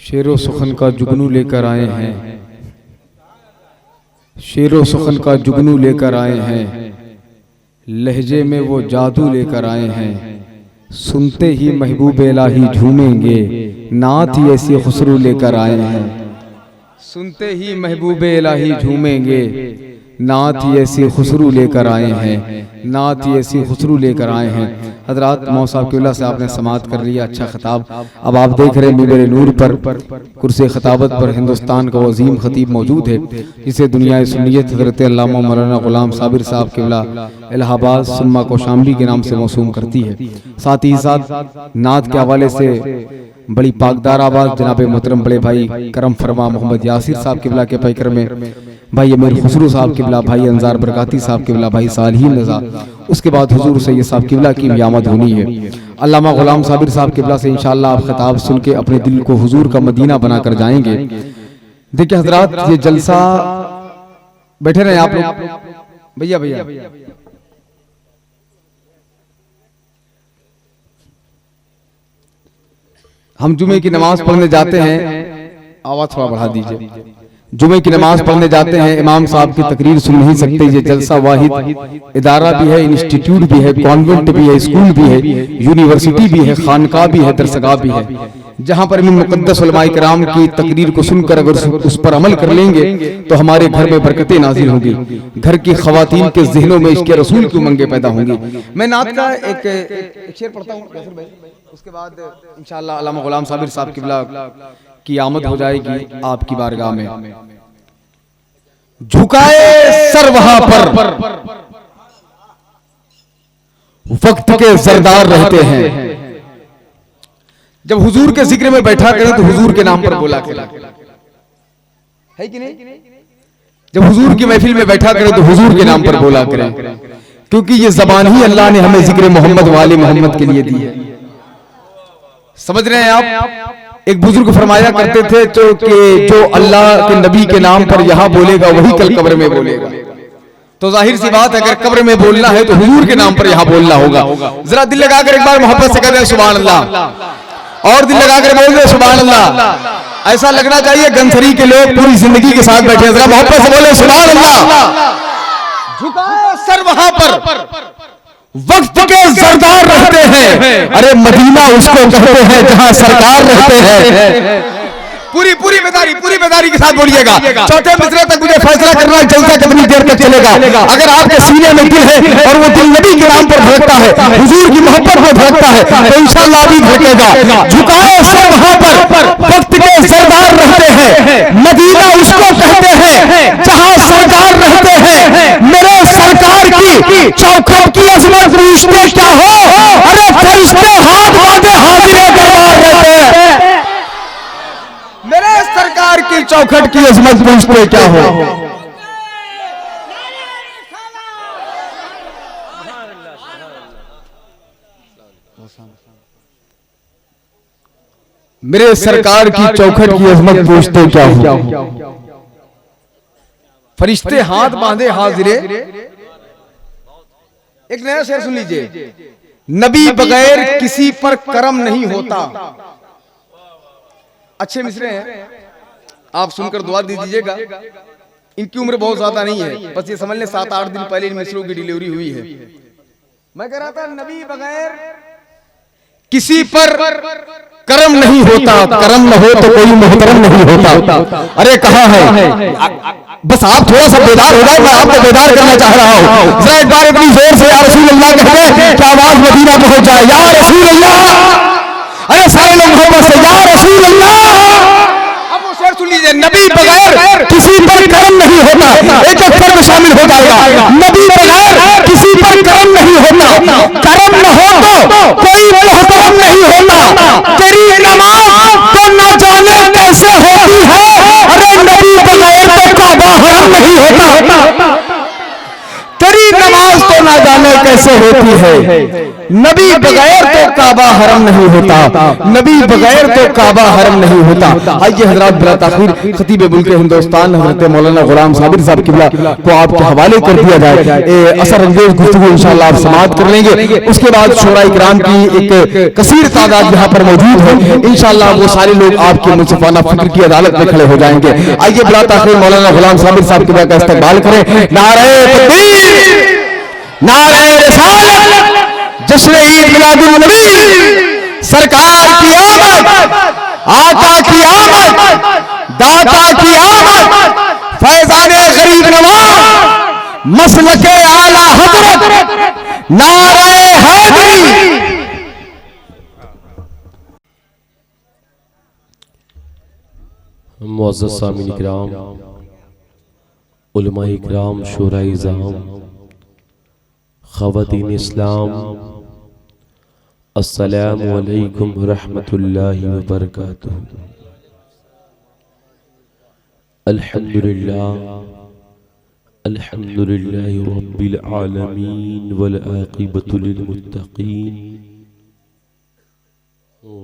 शेरो सुखन का जुगनू लेकर आए हैं, शेरो सुखन का जुगनू लेकर आए हैं, लहजे में वो जादू लेकर आए हैं। सुनते ही महबूब इलाही झूमेंगे, नात ही ऐसी खुसरू लेकर आए हैं। सुनते ही महबूब इलाही झूमेंगे, नात ही ऐसी खुसरू लेकर आए हैं, नात ही ऐसी खुसरू लेकर आए हैं। हजरात मौसाब किबला से आपने समाअत कर लिया, अच्छा खिताब। अब आप देख रहे हैं मिंबर नूर पर कुर्सी खिताबत पर हिंदुस्तान का अजीम खतीब मौजूद है, जिसे दुनिया सुन्नियत हजरत अल्लामा मौलाना गुलाम साबिर साहब किबला इलाहाबाद सुम्मा कौशाम्बी के नाम से मौसूम करती है। साथ ही साथ नात के हवाले से बड़ी पाकदार आवाज जनाब मोहतरम बड़े भाई करम फरमा मोहम्मद यासिर साहब किबला के पैकर में भाई अमीर खुसरू साहब किबला, भाई अंजार बरकाती साहब किबला, भाई सालिहीन नज़ा, उसके बाद हुजूर सैयद साहब किबला की भी आमद होनी है। अल्लामा गुलाम साबिर साहब किबला से इंशाअल्लाह आप खिताब सुन के अपने दिल को हुजूर का मदीना बनाकर जाएंगे। देखिए हजरात, ये जलसा बैठे रहे आप लोग, भैया भैया हम जुमे की नमाज पढ़ने जाते हैं, आवाज थोड़ा बढ़ा दीजिए। जुमे की नमाज पढ़ने जाते हैं, इमाम साहब की तकरीर सुन नहीं सकते। ये जलसा वाहिद इदारा भी है, इंस्टीट्यूट भी है, कॉन्वेंट भी है, स्कूल भी है, यूनिवर्सिटी भी है, खानका भी है, दरसगाह भी है, जहां पर मुक़द्दस उलमाए किराम की तकरीर को सुनकर अगर उस पर अमल कर लेंगे तो हमारे घर में बरकतें नाजिल होंगी, घर की खवातीन के ज़हनों में इश्क़ रसूल की उमंगें पैदा होंगी। मैं नात का एक शेर पढ़ता हूँ, उसके बाद इंशाअल्लाह अल्लामा गुलाम साबिर साहब किबला की आमद हो जाएगी आपकी बारगाह में। झुकाए सर वहां पर वक्त के सरदार रहते हैं। जब हुजूर के जिक्र में बैठा करें तो हुजूर के नाम पर बोला करें, है कि नहीं? जब हुजूर की महफिल में बैठा करें तो हुजूर के नाम पर बोला करें, क्योंकि ये जबान ही अल्लाह ने हमें जिक्र मोहम्मद वाले मोहम्मद के लिए दी है। समझ रहे हैं आप? एक बुजुर्ग फरमाया करते थे जो अल्लाह के नबी के नाम पर यहाँ बोलेगा वही कल कब्र में बोलेगा। तो जाहिर सी बात है, अगर कब्र में बोलना है तो हुजूर के नाम पर यहाँ बोलना होगा। जरा दिल लगाकर एक बार मोहब्बत से कह दें सुभान अल्लाह, और दिल लगाकर बोल दे सुभान अल्लाह। ऐसा लगना चाहिए गंसरी के लोग पूरी जिंदगी के साथ बैठे हैं। जरा मोहब्बत से बोले सुभान अल्लाह। झुकाए सर वहां पर वक्त के सरदार रहते हैं, अरे मदीना उसको कहते हैं जहां सरकार रहते हैं। पूरी बेदारी के साथ बोलिएगा। चौथे मिसरे तक मुझे फैसला करना है जलसा कितनी देर तक चलेगा। अगर आपके सीने में दिल है और वो दिल नबी के नाम पर धड़कता है, हुजूर की मोहब्बत में धड़कता है, तो इंशाअल्लाह भी धड़केगा। झुकाए सर वहां पर वक्त के सरदार रहते हैं, मदीना उसको कहते हैं जहां सरकार रहते हैं। मेरे सरकार की चौखट की अजमत रिश्ते क्या हो, अरे फरिश्ते हाथ बांधे हाजिर दरबार रहते हैं। मेरे सरकार की चौखट की अजमत पूछते क्या हो। मेरे सरकार की चौखट की अजमत पूछते क्या हो। फरिश्ते हाथ बांधे हाजिरे। एक नया शेर सुन लीजिए। नबी बगैर किसी पर करम नहीं होता। अच्छे मिसरे हैं, आप सुनकर दुआ दे दीजिएगा। इनकी उम्र बहुत ज्यादा नहीं है, बस ये समझ लें 7-8 दिन पहले इन मिसरों की डिलीवरी हुई है। मैं कह रहा था नबी बगैर किसी पर करम नहीं होता, करम न हो तो कोई मोहतरम नहीं होता। अरे कहाँ है? बस आप थोड़ा सा बेदार हो जाए, मैं आपको बेदार करना चाह रहा हूँ। जरा एक बार इतनी जोर से या रसूल अल्लाह कहते कि आवाज मदीना पहुंच जाए, या रसूल अल्लाह। अरे सारे लोग मोहब्बत से या रसूल अल्लाह। अब वो शेर सुन लीजिए। नबी बगैर किसी पर करम नहीं होता। एक अक्षर में शामिल हो जाएगा। नबी बगैर किसी पर करम नहीं होता। करम न हो तो कोई मोहतरम नहीं होता। तेरी नमाज तो न जाने कैसे होती है, अरे नबी बगैर तो काबा हरम नहीं होता। तेरी नमाज तो न जाने कैसे होती है, नबी बगैर तो काबा हरम नहीं होता, नबी बगैर तो काबा हरम नहीं होता। आइए हजरात बिला ताखीर खतीब मुल्क हिंदुस्तान हजरत मौलाना गुलाम साबिर साहब किबला को आपके हवाले कर दिया जाए। असर अंगेज गुफ्तगू इंशाअल्लाह आप समाप्त कर लेंगे। उसके बाद शोरा इकराम की एक कसीर तादाद यहाँ पर मौजूद है। इंशाअल्लाह वो सारे लोग आपके मुनसिफाना फिक्र की अदालत में खड़े हो जाएंगे। आइए बिला ताखीर मौलाना गुलाम साबिर साहब किबला का इस्तकबाल करें। नारे तकबीर, नारे रिसालत, जश्न ईद मिलादुन नबी, सरकार की आमद, आका की आमद, दाता की आमद, फैजाने गरीब नवाज, मसलके आला हजरत, नारे हैदरी। मुअज़्ज़ज़ सामीन इकराम, उलमा इकराम, शूरा इज़ाम, ख़वातीन इस्लाम, अस्सलामु अलैकुम रहमतुल्लाहि व बरकातुहू। अल्हम्दुलिल्लाह, अल्हम्दुलिल्लाहि रब्बिल आलमीन वल आक़िबतु लिल मुत्तक़ीन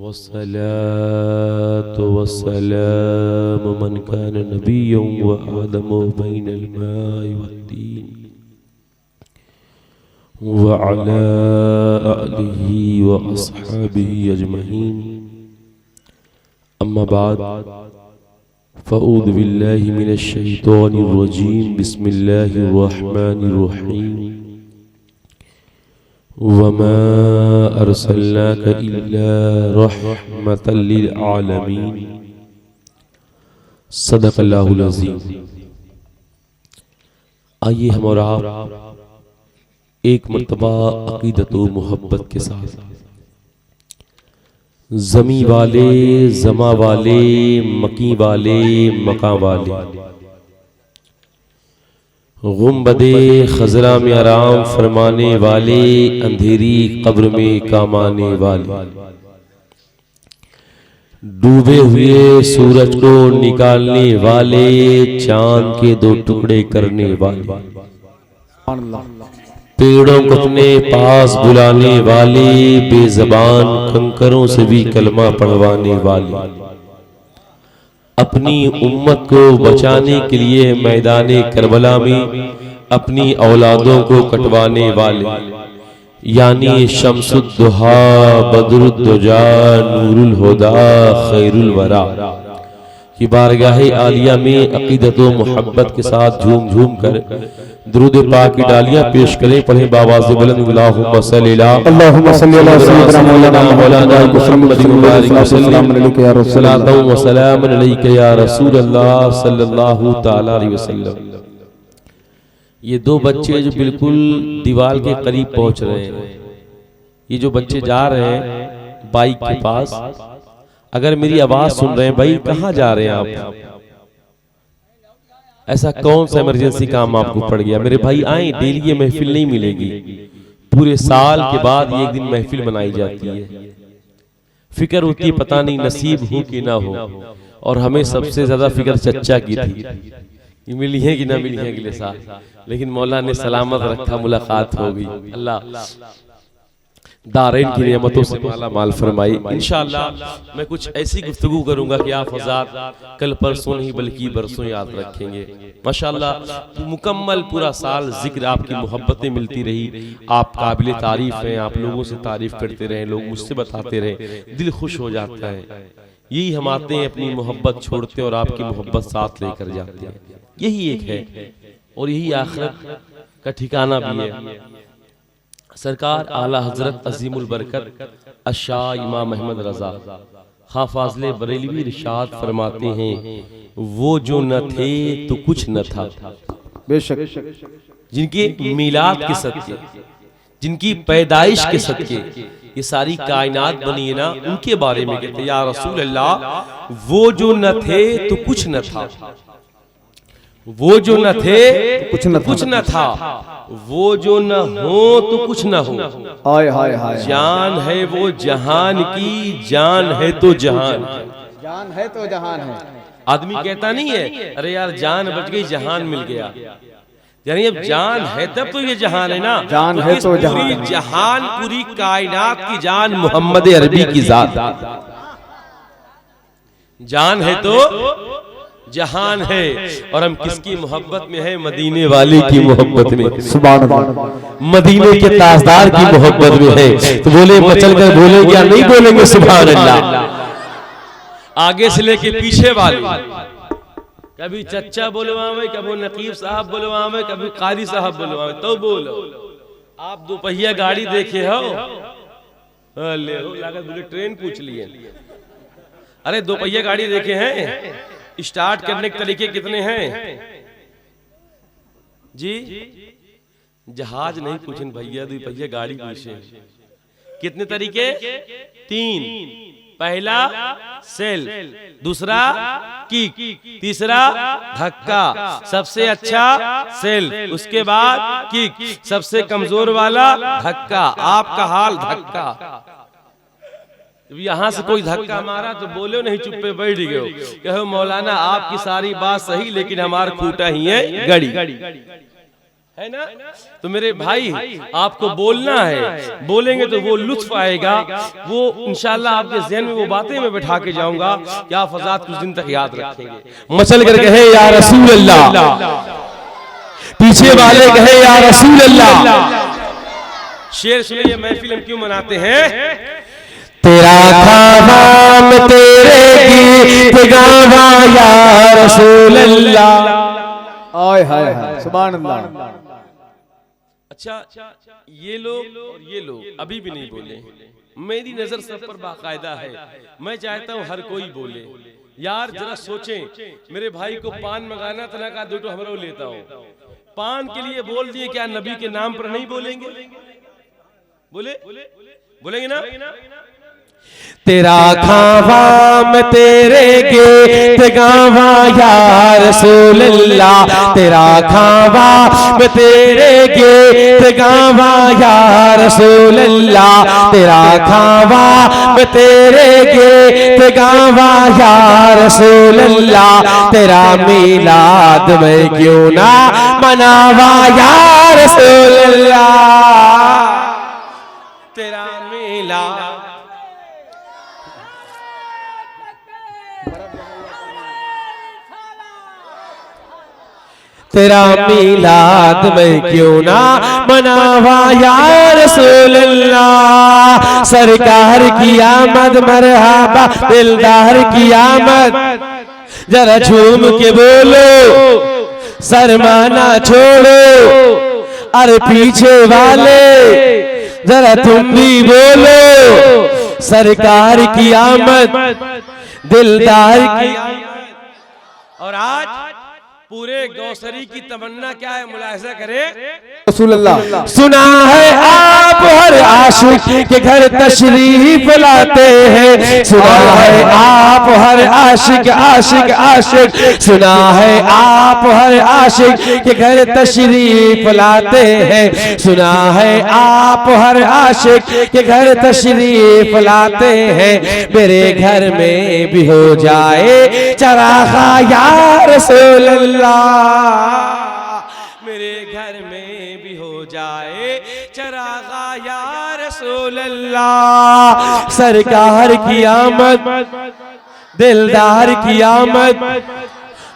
वस्सलातु वस्सलामु मन कान नबिय्यन व आदमु बैनल माइ वत्तीन व अला आलिहि व अस्हाबिहि अजमईन। अम्मा बाद, फ़अऊज़ु बिल्लाहि मिनश शैतानिर रजीम, बिस्मिल्लाहिर रहमानिर रहीम। वमा अरसलनाका इल्ला रहमतल लिल आलमीन। सदक़ल्लाहुल अज़ीम। आइए हम और आप एक मर्तबा अक़ीदत व मोहब्बत के साथ ज़मी वाले, ज़मा वाले, मकी वाले, मका वाले, गुम्बदे खज़रा में आराम फरमाने वाले, अंधेरी कब्र में काम आने वाले, डूबे हुए सूरज को निकालने वाले, चांद के दो टुकड़े करने वाले, पेड़ों को अपने पास बुलाने वाले, बेज़बान कंकरों से भी कलमा पढ़वाने वाले, अपनी उम्मत को बचाने के लिए मैदाने करबला में अपनी औलादों को कटवाने वाले, यानी शम्सुद्दुहा, बदरुद्दुजा, नूरुल हुदा, खैरुल वरा की बारगाह आलिया में अक़ीदत व मोहब्बत के साथ झूम झूम कर दुरूद पाक की डालियां पेश करें। पढ़े बावाज़ बुलंद, अल्लाहुम्मा सल्ली अला सय्यिदना मौलाना मुहम्मद व सल्लम अलैका या रसूलल्लाह व सलामुन अलैका या रसूलल्लाह सल्लल्लाहु तआला अलैहि वसल्लम। ये दो बच्चे जो बिल्कुल दीवार के करीब पहुंच रहे हैं, ये जो बच्चे जा रहे हैं बाइक के पास, अगर मेरी आवाज सुन रहे हैं, भाई कहाँ जा रहे हैं आप? ऐसा कौन सा इमरजेंसी काम आपको पड़ गया? मेरे भाई आए, डेली ये महफिल नहीं मिलेगी, पूरे साल के बाद एक दिन महफिल बनाई जाती है। फिक्र होती है पता नहीं नसीब हो कि ना हो, और हमें सबसे ज्यादा फिक्र चच्चा की थी कि मिली है कि ना मिली है अगले साल, लेकिन मौला ने सलामत रखा, मुलाकात हो गई। अल्लाह दारैन की नेमतों से माला माल फरमाई। इंशाअल्लाह मैं कुछ ऐसी गुफ्तगू करूंगा कि आप हज़रात कल परसों नहीं बल्कि बरसों याद रखेंगे। माशाअल्लाह मुकम्मल पूरा साल जिक्र आपकी मोहब्बतें मिलती रही, आप काबिल तारीफ हैं, आप लोगों से तारीफ करते रहे, लोग मुझसे बताते रहे, दिल खुश हो जाता है। यही हम आते हैं, अपनी मोहब्बत छोड़ते हैं और आपकी मोहब्बत साथ लेकर जाते हैं। यही एक है और यही आखिरत का ठिकाना भी है। सरकार आला हजरत अजीमुल बरकत अशाह इमाम अहमद रजा खां फाज़िले बरेलवी इरशाद फरमाते हैं, वो जो न थे तो कुछ न था। बेशक जिनके मीलाद के सदके, जिनकी पैदाइश के सदके ये सारी कायनात बनी है ना, उनके बारे में कहते या रसूल अल्लाह, वो जो न थे तो कुछ न था, वो जो न थे कुछ न था, वो जो न हो तो कुछ न हो। हाय हाय हाय, जान है वो जहान की, जान है तो जहान, जान है तो जहान है। आदमी कहता नहीं है अरे यार जान बच गई जहान मिल गया, यानी अब जान है तब तो ये जहान है ना, जान है तो जहान पूरी जहान, पूरी कायनात की जान मोहम्मद अरबी की जात। जान है तो जहान है, और हम किसकी मोहब्बत में है? मदीने वाले की मोहब्बत में। सुभान अल्लाह। मदीने के ताजदार की मोहब्बत में है। तो बोले मचल कर बोलेंगे या नहीं बोलेंगे? सुभान अल्लाह। आगे से लेके पीछे वाले, कभी चच्चा बोलवावे, कभी नकीब साहब बोलवावे, कभी कादी साहब बोलवावे, तो बोलो। आप दोपहिया गाड़ी देखे हो? ले हो लागत बोले ट्रेन पूछ लिए। अरे दोपहिया गाड़ी देखे हैं? स्टार्ट करने के तरीके कितने हैं जी? जहाज नहीं पूछें भैया, दोपहिया गाड़ी पूछे। कितने तरीके? 3। पहला सेल, दूसरा किक, तीसरा धक्का। सबसे अच्छा सेल, उसके बाद किक, सबसे कमजोर वाला धक्का। आपका हाल धक्का। यहां से कोई धक्का मारा तो बोलो नहीं, चुप्पे बैठ गए, कहो मौलाना आपकी सारी बात सही, लेकिन हमारा खूटा ही है गड़ी, है ना? तो मेरे भाई आपको बोलना है, बोलेंगे तो वो लुत्फ आएगा, वो इंशाल्लाह आपके ज़हन में वो बातें मैं बैठा के जाऊंगा कि आप फज़ात कुछ दिन तक याद रखेंगे। मचल कर कहे या रसूल अल्लाह, पीछे वाले कहे या रसूल अल्लाह। शेर सुनिए, महफिल हम क्यों मनाते हैं? तेरा खाम तेरे गीत गावा या रसूल अल्लाह। आय हाय हाय, सुभान अल्लाह। अच्छा, ये लोग और ये लोग अभी भी नहीं बोले। मेरी नजर सब पर बाकायदा है, मैं चाहता हूँ हर कोई बोले। यार जरा सोचें, मेरे भाई को पान मंगाना था ना, कहा दो तो हमरो लेता हूँ। पान के लिए बोल दिए, क्या नबी के नाम पर नहीं बोलेंगे? बोलेंगे ना? तेरा खावा मैं तेरे गीत गावा या रसूल अल्लाह। तेरा खावा मैं तेरे गीत गावा या रसूल अल्लाह। तेरा खावा मैं तेरे गीत गावा या रसूल अल्लाह। तेरा मिलाद मैं क्यों ना मनावा या रसूल अल्लाह। तेरा मिलाद, तेरा मिलाद मैं क्यों ना मनावा या रसूल अल्लाह। सरकार की आमद मरहबा, दिलदार की आमद, जरा झूम के बोलो, शर्माना छोड़ो। अरे पीछे वाले जरा तुम भी बोलो, सरकार की आमद, दिलदार की आमद। और आज पूरे गौसरी की तमन्ना क्या है? मुलाहिजा करें रसूल अल्लाह। सुना है आप हर आशिक के घर तशरीफ लाते हैं। सुना है आप हर आशिक आशिक आशिक, सुना है आप हर आशिक के घर तशरीफ लाते हैं। सुना है आप हर आशिक के घर तशरीफ लाते हैं। मेरे घर में भी हो जाए चरागा या रसूल अल्लाह। मेरे घर में भी हो जाए चरागा या रसूल अल्लाह। सरकार की आमद, दिलदार की आमद,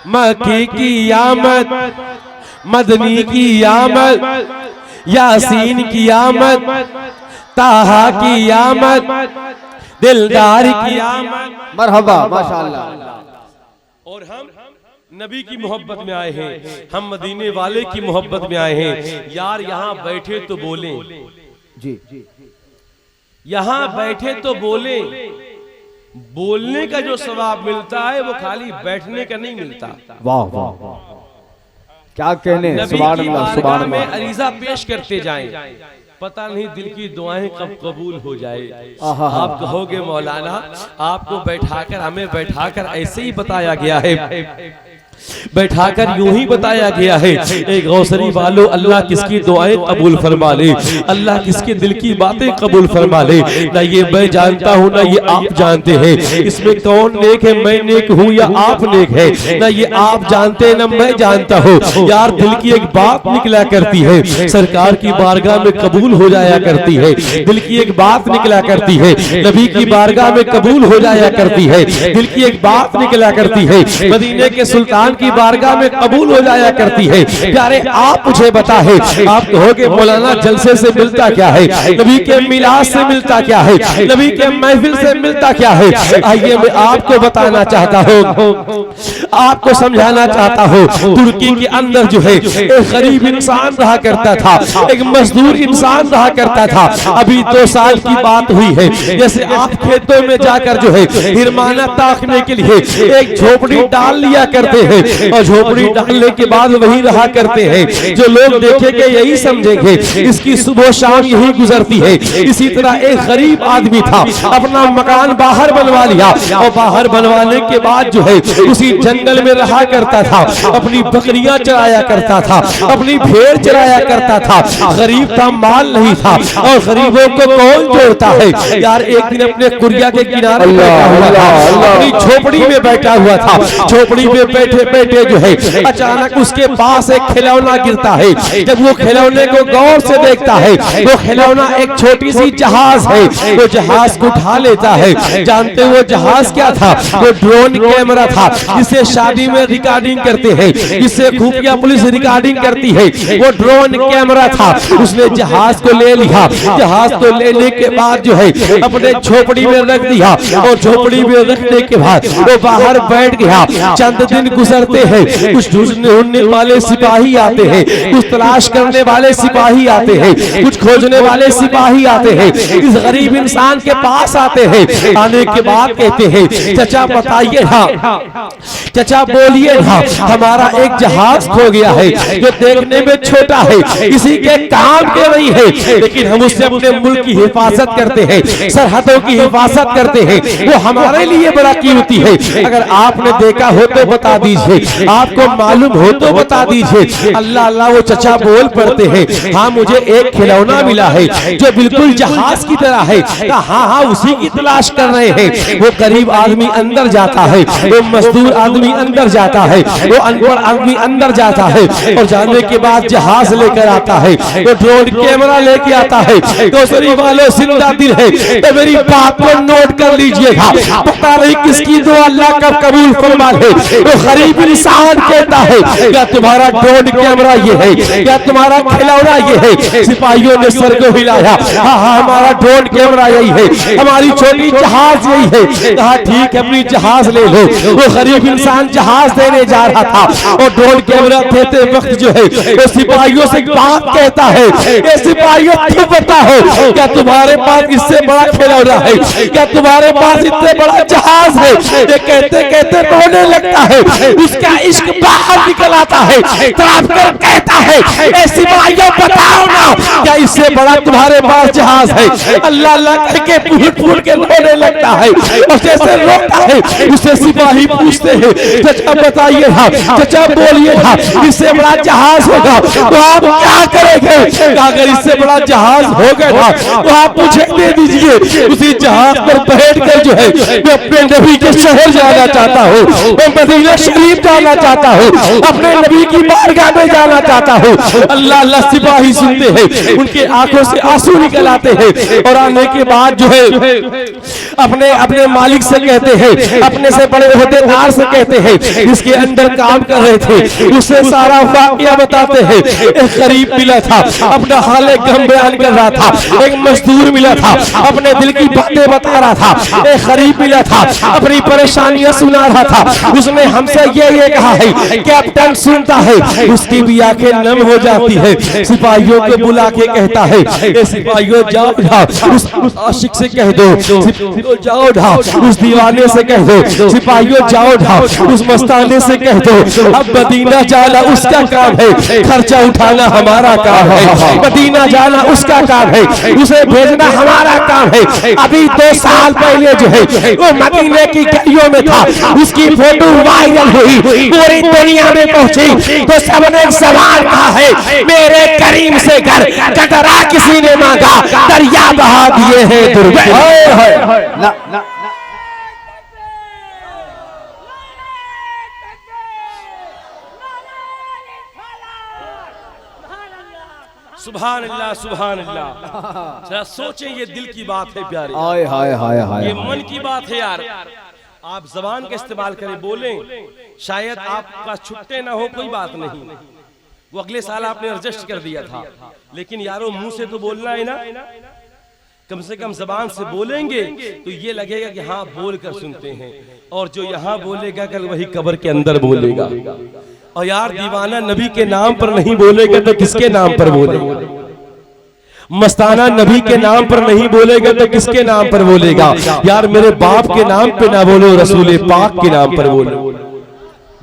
मक्की की आमद, मदनी की आमद, यासीन की आमद, ताहा की आमद, दिलदार की आमद। मरहबा, माशाअल्लाह। और हम नबी की मोहब्बत में आए हैं, हम मदीने वाले की मोहब्बत में आए हैं। यार यहाँ बैठे तो बोले जी, यहाँ बैठे तो बोले। बोलने का जो सवाब मिलता है वो खाली बैठने का नहीं मिलता। वाह वाह, क्या कहने। नबी सुभान की अल्लाह, बारगाह सुभान में अल्लाह। अरीज़ा पेश करते जाएं, पता नहीं दिल की दुआएं कब कबूल हो जाए। आहा। आप कहोगे मौलाना आपको बैठाकर, हमें बैठाकर ऐसे ही बताया गया है बैठाकर यूं ही बताया गया है, ए गौसरी वालों, अल्लाह किसकी दुआएं कबूल फरमा ले, अल्लाह किसके दिल की बातें कबूल फरमा ले। ना ये मैं जानता हूँ ना ये आप जानते हैं, इसमें कौन नेक है, मैं नेक हूँ या आप नेक है, ना ये आप जानते हैं ना मैं जानता हूँ। यार दिल की एक बात निकला करती है, सरकार की बारगाह में कबूल हो जाया करती है। दिल की एक बात निकला करती है, नबी की बारगाह में कबूल हो जाया करती है। दिल की एक बात निकला करती है, मदीने के सुल्तान की बारगाह में कबूल हो जाया करती है। प्यारे आप मुझे बता है, आप कहोगे मौलाना जलसे से मिलता क्या है, नबी के मिलाद से मिलता क्या है, नबी के महफिल से मिलता क्या है। आइए मैं आपको बताना चाहता हूँ, आपको समझाना चाहता हूँ। तुर्की के अंदर जो है एक गरीब इंसान रहा करता था, एक मजदूर इंसान रहा करता था। अभी 2 साल की बात हुई है, जैसे आप खेतों में जाकर जो है हिरमाना ताकने के लिए एक झोपड़ी डाल लिया करते हैं और झोपड़ी डालने के बाद वही रहा करते हैं। जो लोग देखेंगे यही समझेंगे इसकी सुबह शाम यही गुजरती है। इसी तरह एक गरीब आदमी था, अपना मकान बाहर बनवा लिया और बाहर बनवाने के बाद जो है उसी जंगल में रहा करता था, अपनी बकरियां चराया करता था, अपनी भेड़ चराया करता था। गरीब था, माल नहीं था और गरीबों को कौन जोड़ता है। यार एक दिन अपने कुरिया के किनारे बैठा हुआ था, अपनी झोपड़ी में बैठा हुआ था। झोपड़ी में बैठे बैठे जो है अचानक उसके पास एक खिलौना गिरता है। जब वो खिलौने को गौर से देखता है, वो खिलौना एक छोटी सी जहाज है। वो जहाज को उठा लेता है। जानते वो जहाज क्या था? वो ड्रोन कैमरा था, जिसे शादी में रिकॉर्डिंग करते हैं, जिससे खुफिया पुलिस रिकॉर्डिंग करती है। वो ड्रोन कैमरा था। उसने जहाज को ले लिया। जहाज को लेने के बाद जो है अपने झोपड़ी में रख दिया और झोपड़ी में रखने के बाद वो बाहर बैठ गया। चंद दिन गुजरते हैं, कुछ ढूंढने वाले सिपाही आते हैं, कुछ तलाश करने वाले सिपाही आते हैं, कुछ खोजने वाले सिपाही आते हैं। इस गरीब इंसान के पास आते हैं। आने के बाद कहते हैं, चचा बताइए ना, चचा बोलिए ना, हमारा एक जहाज खो गया है जो देखने में छोटा है, किसी के काम के नहीं है, लेकिन हम उससे अपने मुल्क की हिफाजत करते हैं, सरहदों की हिफाजत करते हैं। वो हमारे लिए बड़ा कीमती है। अगर आपने देखा हो तो बता दीजिए, आपको मालूम हो तो बता दीजिए। अल्लाह अल्लाह वो चचा बोल पड़ते हैं, हाँ मुझे एक खिलौना मिला है जो बिल्कुल जहाज की तरह है। हाँ हाँ उसी की तलाश कर रहे हैं। वो गरीब आदमी अंदर जाता है, वो मजदूर आदमी अंदर जाता है, वो अनपढ़ आदमी अंदर जाता है और जाने के बाद जहाज लेकर आता है, वो ड्रोन कैमरा लेके आता है। दूसरी वालों जिंदा दिल है तो मेरी बात को नोट कर लीजिएगा। पता नहीं किसकी दुआ अल्लाह कब कबूल फरमा ले। वो गरीब इंसान कहता है, क्या तुम्हारा ड्रोन कैमरा ये है, क्या तुम्हारा खिलौना ये है? सिपाहियों ने सर को हिलाया, हाँ हाँ हमारा ड्रोन कैमरा यही है, हमारी छोटी जहाज यही है। कहा ठीक है अपनी जहाज ले लो। वो गरीब इंसान जहाज देने जा रहा था और ड्रोन कैमरा देते वक्त जो है वो सिपाहियों से बात कहता है, ये सिपाहियों तुम बताओ क्या तुम्हारे पास इससे बड़ा खिलौना है, क्या तुम्हारे पास इतने बड़ा जहाज है? ये कहते कहते रोने लगता है, उसका इश्क बाहर निकल आता है, तड़प कर कहता है, ए सिपाहियों बताओ ना क्या इससे बड़ा तुम्हारे पास जहाज है? अल्लाह अल्लाह करके फूट फूट के रोने लगता है और जैसे रोता है उसे सिपाही पूछते हैं, चचा बताइए ना, चचा बोलिए ना, इससे बड़ा जहाज होगा तो आप क्या करेंगे? अगर इससे बड़ा जहाज होगा ना तो आप मुझे दे दीजिए। उसी जहाज पर बैठ कर जो है मैं अपने नबी के शहर जाना चाहता हूँ, मैं मदीना शरीफ जाना चाहता हूँ, अपने नबी की बारगाह में जाना चाहता हूँ। अल्लाह अल्लाह सिपाही सुनते हैं, उनके आंखों से आंसू निकल आते हैं और आने के बाद जो है अपने अपने मालिक से कहते हैं, अपने से बड़े ओहदेदार से कहते हैं, इसके अंदर काम कर रहे थे, उससे सारा वाकया बताते हैं। एक गरीब मिला था, अपना हाले गम बयान कर रहा था। एक मजदूर मिला था, अपने दिल की बातें बता रहा था। एक गरीब मिला था, अपनी परेशानियां सुना रहा था। उसने हमसे ये कहा है, कैप्टन सुनता है उसकी भी आंखें नम हो जाती है। सिपाहियों को बुला के कहता है, ए सिपाहियों जाओ जाओ उस आशिक से कह दो, जाओ जाओ उस दीवाने से कह दो, सिपाहियों जाओ जाओ उस मस्ताने से कह दो अब मदीना जाना उसका काम है, खर्चा उठाना हमारा काम है। मदीना जाना उसका काम है, उसे भेजना हमारा काम है। अभी 2 साल पहले जो है वो मदीने की गलियों में था, उसकी फोटो वायरल हुई, पूरी दुनिया में पहुंची, तो सबने एक सवाल कहा है मेरे करीम से घर कटरा किसी ने मांगा, दरिया बहा दिए हैं दुर्बे। सुभान अल्लाह सुभान अल्लाह। जरा सोचें, ये दिल की बात है प्यारे, हाय हाय हाय हाय, ये मन की बात है यार। आप जबान का इस्तेमाल करें, बोलें, शायद आपका छुट्टे ना हो, कोई बात नहीं, वो अगले साल आपने एडजस्ट कर दिया था, लेकिन यारो मुंह से तो बोलना है ना, कम से कम जबान से बोलेंगे तो ये लगेगा कि हाँ बोल कर सुनते हैं। और जो यहाँ बोलेगा कल वही कब्र के अंदर बोलेगा। और यार दीवाना नबी के नाम पर नहीं बोलेगा तो किसके नाम पर बोलेगा? मस्ताना नबी के नाम पर नहीं बोलेगा तो किसके नाम पर बोलेगा? यार मेरे बाप के नाम पे ना बोलो, रसूल पाक के नाम पर बोलो।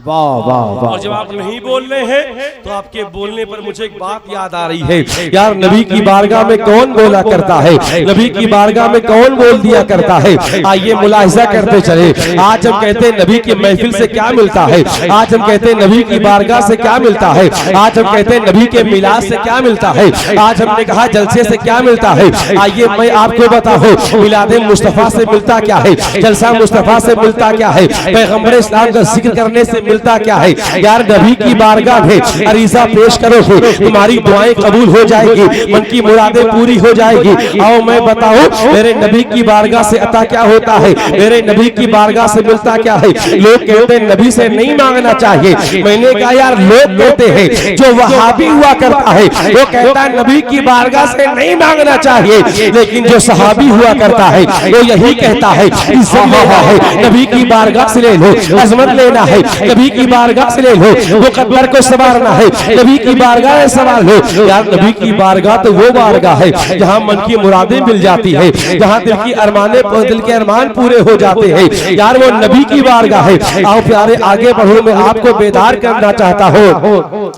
वाह वाह वाह। और जब आप नहीं बोल रहे हैं तो आपके बोलने पर मुझे एक बात याद आ रही है, यार नबी की बारगाह में कौन बोला करता है, नबी की बारगाह में कौन बोल दिया करता है। आइए मुलाहिजा करते चले। आज हम कहते हैं नबी की महफिल से क्या मिलता है, आज हम कहते हैं नबी की बारगाह से क्या मिलता है, आज हम कहते हैं नबी के मिलाद से क्या मिलता है, आज हमने कहा जलसे से क्या मिलता है। आइए मैं आपको बताऊं मिलाद मुस्तफा से मिलता क्या है, जलसा मुस्तफा से मिलता क्या है, पैगंबर इस्लाम का जिक्र करने से मिलता क्या है। यार नबी की बारगाह में अरीजा पेश करो, तुम्हारी दुआएं कबूल हो जाएगी, मन की मुरादें पूरी हो जाएगी। आओ मैं बताऊं मेरे नबी की बारगाह से अता क्या होता है, मेरे नबी की बारगाह से मिलता क्या है। लोग कहते हैं नबी से नहीं मांगना चाहिए, मैंने कहा यार लोग कहते हैं जो वहाबी हुआ करता है वो कहता है नबी की बारगाह से नहीं मांगना चाहिए, लेकिन जो सहाबी हुआ करता है वो यही कहता है इज्जत लेना है नबी की बारगाह से ले लो, अजमत लेना है नबी की बारगाह से ले लो, वो कब्र को संवारना है नबी की बारगाह से संवार लो। यार नबी की बारगाह तो वो बारगाह है जहाँ मन की मुरादें मिल जाती है, जहाँ दिल के अरमान पूरे हो जाते हैं। यार वो नबी की बारगाह है। आओ प्यारे आगे बढ़ो, मैं आपको बेदार करना चाहता हूँ।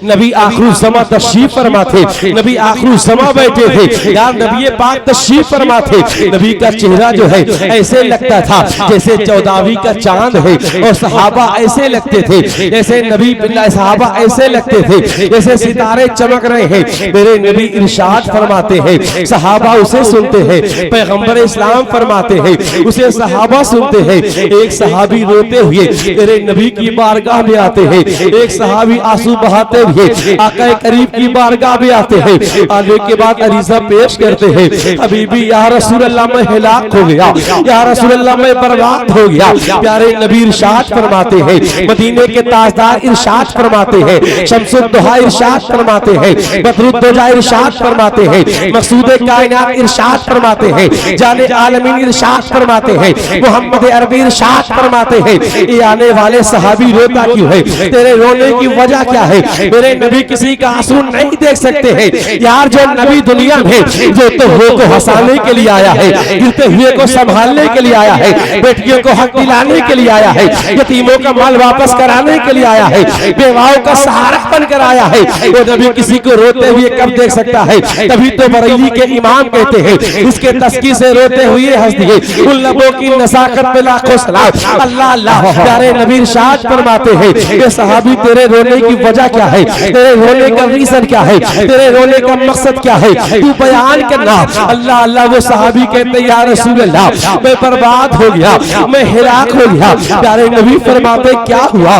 नबी आखिरुज़्ज़मा तशरीफ फरमा थे, नबी आखिरुज़्ज़मा बैठे थे। यार नबी पाक तशरीफ फरमा थे, नबी का चेहरा जो है ऐसे लगता था जैसे 14वीं का चांद है, और सहाबा ऐसे लगते थे जैसे नबी सहाबा ऐसे लगते थे जैसे सितारे चमक रहे हैं। मेरे नबी इरशाद फरमाते हैं, सहाबा उसे सुनते हैं, पैगंबर इस्लाम फरमाते हैं उसे सहाबा सुनते हैं। एक सहाबी रोते हुए मेरे नबी की बारगाह में आते हैं, एक सहाबी आंसू बहाते हुए आका करीब की बारगाह में आते हैं। आने के बाद अरीजा पेश करते हैं, हबीबी या रसूल अल्लाह मैं हिलाक हो गया, या रसूल अल्लाह मैं बर्बाद हो गया। प्यारे नबी इरशाद फरमाते हैं, मदीने के ताजदार इरशाद फरमाते हैं, शम्सुद्दोहा इरशाद फरमाते हैं, बदरुद्दोजा इरशाद फरमाते हैं, मकसूद कायनात इरशाद फरमाते हैं, जाने आलमीन इरशाद फरमाते हैं, मोहम्मद अरबी इरशाद फरमाते हैं। ये आने वाले सहाबी रोता क्यों है, तेरे रोने की वजह क्या है? मेरे नबी किसी का आंसू नहीं देख सकते हैं। यार जो नबी दुनिया में जो तो हुए को हंसाने के लिए आया है, गिरते हुए को संभालने के लिए आया है, बेटियों को हक दिलाने के लिए आया है, यतीमों का माल वापस कराने के लिए आया है, बेवाओं का सहारा बनकर आया है, वो नबी किसी को रोते हुए कब देख सकता है? तभी तो बरेली के इमाम कहते हैं इसके तस्की से रोते हुए हंस दिए, उन लबों की नसाकत पे लाखों सलाम। अल्लाह अल्लाह। प्यारे नबी इरशाद फरमाते हैं, ये सहाबी तेरे रोने की वजह क्या है, तेरे रोने का रीजन क्या है, तेरे रोने का मकसद क्या है, तू बयान करना। अल्लाह अल्लाह। वो सहाबी कहते या रसूल अल्लाह मैं बर्बाद हो गया, मैं हिलाक हो गया। प्यारे नबी फरमाते क्या हुआ?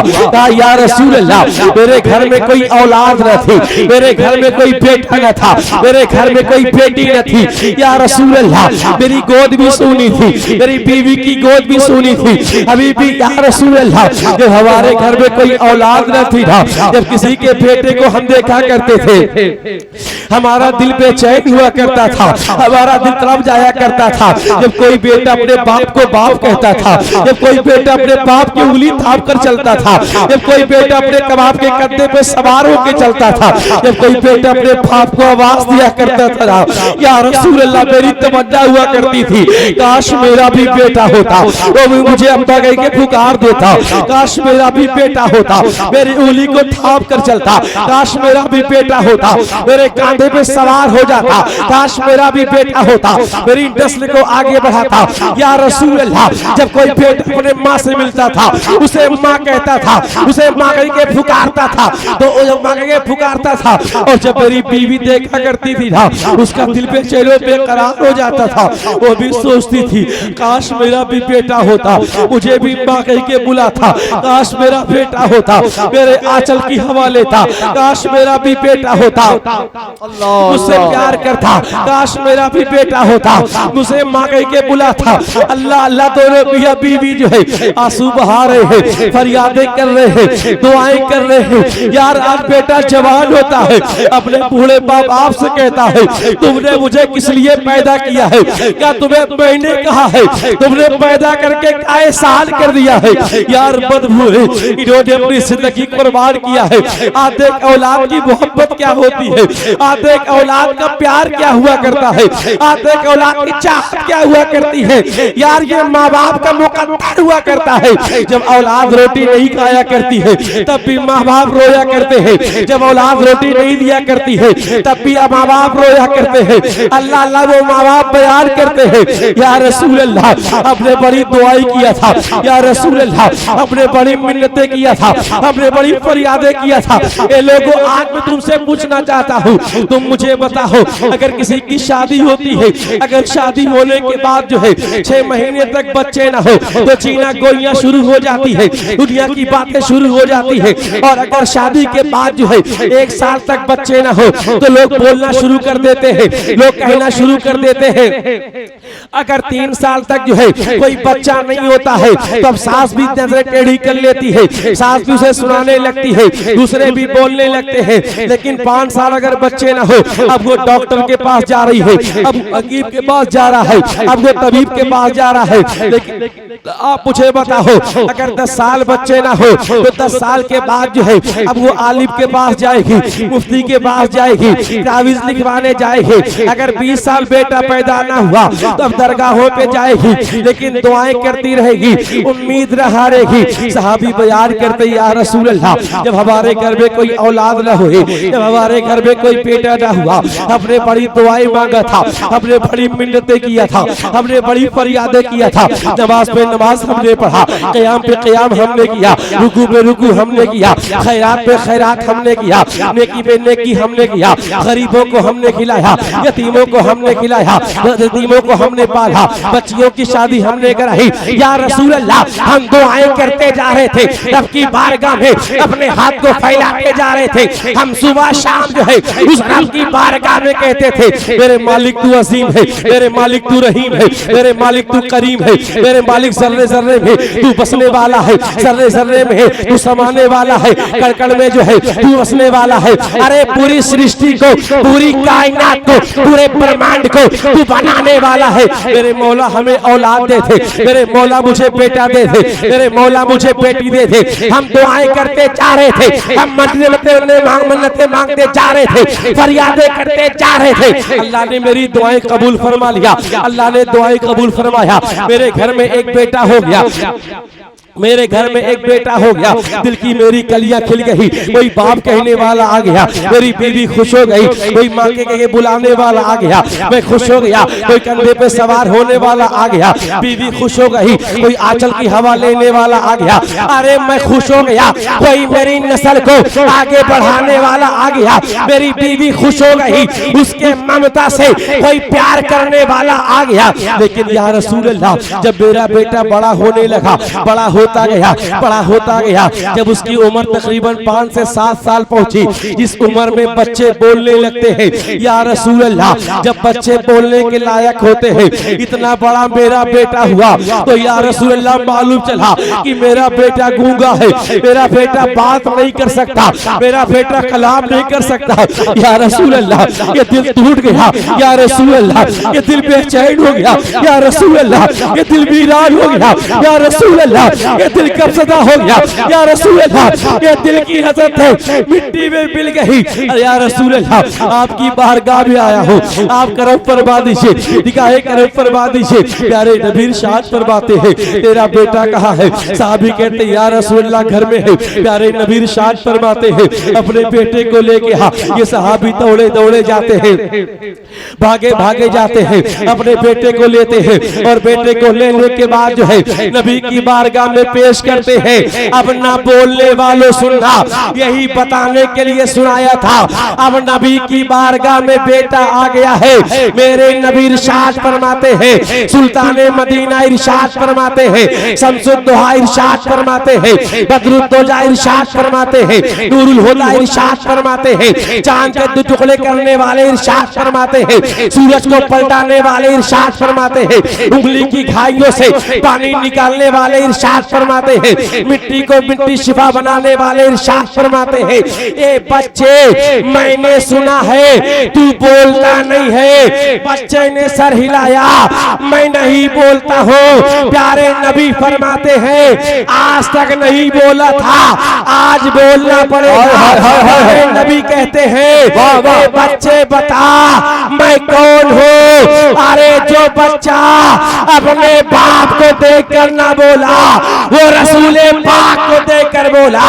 या रसूल अल्लाह मेरे घर में कोई औलाद न थी, मेरे घर में कोई बेटा न था, मेरे घर में कोई बेटी न थी। या रसूल अल्लाह मेरी गोद भी सूनी थी, मेरी बीवी की गोद भी सूनी थी। अभी भी या रसूल अल्लाह जब हमारे घर में कोई औलाद न थी ना, जब किसी किसी के बेटे को हम देखा करते थे, हमारा दिल बेचैन हुआ करता था, हमारा दिल तड़प जाया करता था जब कोई बेटा अपने बाप को बाप कहता था, जब कोई बेटा अपने बाप की उंगली थाप कर चलता था, जब कोई बेटा अपने कबाब के कंधे पे सवार होकर चलता था, जब कोई बेटा अपने बाप को आवाज दिया करता था, या रसूल अल्लाह, मेरी तमन्ना हुआ करती थी काश मेरा भी बेटा होता, वो भी मुझे अब्बा कह के पुकार देता, काश मेरा भी बेटा होता, मेरी उंगली को थाप कर चलता, काश मेरा भी बेटा होता, मेरे कांधे पे सवार हो जाता, काश मेरा भी बेटा होता, मेरी नस्ल को आगे बढ़ाता। या रसूल अल्लाह, जब कोई बेटा अपने माँ से मिलता था उसे माँ कहता था, उसे माँ कह के पुकारता था, तो जब माँ कह के पुकारता था, और जब मेरी बीवी देखा करती थी ना, उसका दिल पे चलो बेकरार हो जाता था, वो भी सोचती थी काश मेरा भी बेटा होता, मुझे भी माँ कह के बुलाता, काश मेरा बेटा होता, मेरे आंचल की हवा लेता, काश मेरा भी बेटा होता, मुझसे प्यार करता, काश मेरा भी बेटा होता, मुझे माँ कह के बुलाता। अल्लाह अल्लाह, दोनों मियां बीवी जो है आंसू बहा रहे हैं, फरियादें कर रहे हैं, दुआएं कर रहे हैं। यार आज बेटा जवान होता है, अपने बूढ़े बाप आपसे कहता है तुमने मुझे किस लिए पैदा किया है, क्या तुम्हें मैंने कहा है, तुमने पैदा करके काय साल कर दिया है। यार बदबू है, इन्होंने अपनी जिंदगी कुर्बान किया है। आज देख औलाद की मोहब्बत क्या होती है, आज देख औलाद का प्यार क्या हुआ करता है, आज देख औलाद की चाहत क्या हुआ करती है। यार ये माँ बाप का मुकद्दर हुआ करता है, जब औलाद रोटी नहीं खाया करती है तब भी माँ बाप रोया करते हैं, जब औलाद रोटी नहीं दिया करती है तब भी माँ बाप रोया करते हैं। अल्लाह अल्लाह, वो माँ बाप बयान करते हैं या रसूल अल्लाह, अपने बड़ी दुआई किया था, या रसूल अल्लाह अपने बड़ी मिन्नतें किया था, अपने बड़ी फरियादें किया था। ये लोगों, आज मैं तुमसे पूछना चाहता हूँ, तुम मुझे बताओ, अगर किसी की शादी होती है, अगर शादी होने के बाद जो है 6 महीने तक बच्चे ना हो तो चीना गोइयां शुरू हो जाती है, दुनिया की बातें शुरू हो जाती है। और अगर शादी के बाद जो है 1 साल तक बच्चे ना हो तो लोग बोलना शुरू कर देते हैं, लोग कहना शुरू कर देते हैं। अगर 3 साल तक जो है कोई बच्चा नहीं होता है तब सास भी नजर टेढ़ी कर लेती है, सास भी उसे सुनाने लगती है, दूसरे भी बोलने लगते हैं। लेकिन 5 साल अगर बच्चे ना हो, अब वो डॉक्टर के पास जा रही है, अब हकीम के पास जा रहा है, अब वो तबीब के पास जा रहा है। लेकिन आप मुझे बताओ, अगर 10 साल बच्चे ना हो तो 10 साल के बाद जो है अब वो आलिम के पास जाएगी, मुफ्ती के पास जाएगी, तावीज़ लिखवाने जाएगी। अगर 20 साल बेटा पैदा ना हुआ तो अब दरगाहों पे जाएगी, लेकिन दुआएं करती रहेगी, उम्मीद न हारेगी। सहाबी बयान करते, या रसूल अल्लाह, जब हमारे घर में कोई औलाद न हुई, जब हमारे घर में कोई बेटा न हुआ, हमने बड़ी दुआएं मांगा था, हमने बड़ी मिन्नतें किया था, हमने बड़ी फरियादें किया था। नमाज पे नमाज हमने पढ़ा, क़याम पे क़याम हमने किया, रुकू पे रुकू हमने किया, खैरात पे खैरात हमने किया, नेकी पे नेकी हमने किया, गरीबों को हमने खिलाया, यतीमों को हमने खिलाया, यतीमों को हमने पाला, बच्चियों की शादी हमने कराई। या रसूल अल्लाह, हम दुआएं करते जा रहे थे, रब की बारगाह में अपने हाथ को फैलाते जा रहे थे। हम सुबह शाम जो है उस रब की बारगाह में कहते थे, मेरे मालिक तू अजीम है, मेरे मालिक तू रहीम है, मेरे मालिक तू करीम है, मेरे मालिक जर्रे जर्रे में तू बसने वाला है, जर्रे जर्रे में तू समाने वाला है, कड़कड़ में जो है तू बसने वाला है। अरे पूरी सृष्टि को, पूरी कायनात को, पूरे ब्रह्मांड को तू बनाने वाला है। मेरे मौला हमें औलाद दे दे, मेरे मौला मुझे बेटा दे दे, मेरे मौला मुझे बेटी दे दे। हम दुआएं करते जा रहे थे, हम मन्नतें मांगते जा रहे थे, फरियादें करते जा रहे थे। अल्लाह ने मेरी दुआएं कबूल फरमा लिया, अल्लाह ने दुआएं कबूल फरमाया। मेरे घर में एक बेटा हो गया, मेरे घर में एक बेटा हो गया, दिल की मेरी कलियां खिल गई। कोई बाप कहने वाला आ गया, मेरी बीवी खुश हो गई। कोई माँ के बुलाने वाला आ गया, मैं खुश हो गया। कोई कंधे पे सवार होने वाला आ गया, बीवी खुश हो गई। कोई आंचल की हवा लेने वाला आ गया, अरे मैं खुश हो गया। कोई मेरी नस्ल को आगे बढ़ाने वाला आ गया, मेरी बीवी खुश हो गई। उसके ममता से कोई प्यार करने वाला आ गया। लेकिन या रसूल अल्लाह, जब मेरा बेटा बड़ा होने लगा, बड़ा होता गया, बड़ा होता गया। जब उसकी उम्र तकरीबन 5 से 7 साल पहुंची, इस उम्र में बच्चे बोलने लगते हैं। या रसूल अल्लाह, जब बच्चे बोलने के लायक होते हैं, इतना बड़ा मेरा बेटा हुआ तो या रसूल अल्लाह मालूम चला कि मेरा बेटा गूंगा है, मेरा बेटा बात नहीं कर सकता, मेरा बेटा कलाम नहीं कर सकता। या रसूल अल्लाह, ये दिल टूट गया। या रसूल अल्लाह, ये दिल बेचैन हो गया। या रसूल अल्लाह, ये दिल वीरान हो गया। या रसूल अल्लाह, ये दिल कब्ज़दा हो गया। या रसूल अल्लाह, ये दिल की हसरत है मिट्टी में मिल गई। या रसूल अल्लाह, आपकी बारगाह में आया हो, आप करम फरमा दीजिए, निगाहे करम फरमा दीजिए। प्यारे नबी इरशाद फरमाते हैं, तेरा बेटा कहाँ है? साहबी कहते या रसूल अल्लाह घर में है। प्यारे नबी इरशाद फरमाते हैं, अपने बेटे को लेके हाँ, ये सहाबी दौड़े दौड़े जाते हैं, भागे भागे जाते हैं, अपने बेटे को लेते हैं और बेटे को लेने के बाद जो है नबी की बारगाह में पेश करते हैं। अब ना बोलने वालों सुनना, यही बताने के लिए सुनाया था। अब नबी की बारगाह में बेटा आ गया है। मेरे नबी इरशाद फरमाते हैं, सुल्ताने मदीना इरशाद फरमाते हैं, शम्सुद्दोहा इरशाद फरमाते हैं, बदरुद्दोजा इरशाद फरमाते हैं, नूरुल हुदा इरशाद फरमाते हैं, चांद के 2 टुकड़े करने वाले इरशाद फरमाते हैं, सूरज को पलटाने वाले इरशाद फरमाते हैं, उंगली की घाइयों से पानी निकालने वाले इरशाद फरमाते हैं, मिट्टी को मिट्टी शिफा बनाने वाले इरशाद फरमाते हैं। ए बच्चे, मैंने सुना है तू बोलता नहीं है। बच्चे ने सर हिलाया, मैं नहीं बोलता हूँ। प्यारे नबी फरमाते हैं, आज तक नहीं बोला था, आज बोलना पड़ेगा। प्यारे नबी कहते हैं, बच्चे बता मैं कौन हूँ? अरे जो बच्चा अपने बाप को देखकर ना बोला, वो रसूले पाक को देखकर बोला।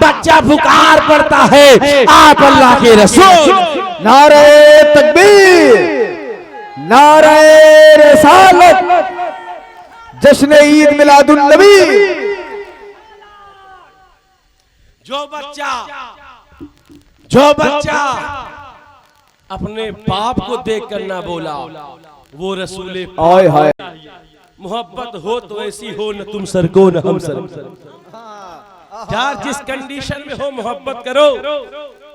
बच्चा पुकार पड़ता है, आप अल्लाह के रसूल। नारे तकबीर, नारे रिसालत, जश्न ईद मिलादुन नबी। जो बच्चा अपने बाप को देखकर ना बोला, वो रसूले आय हाय। मोहब्बत हो तो ऐसी हो, न तुम सर को न हम सर। यार जिस कंडीशन में हो मोहब्बत करो।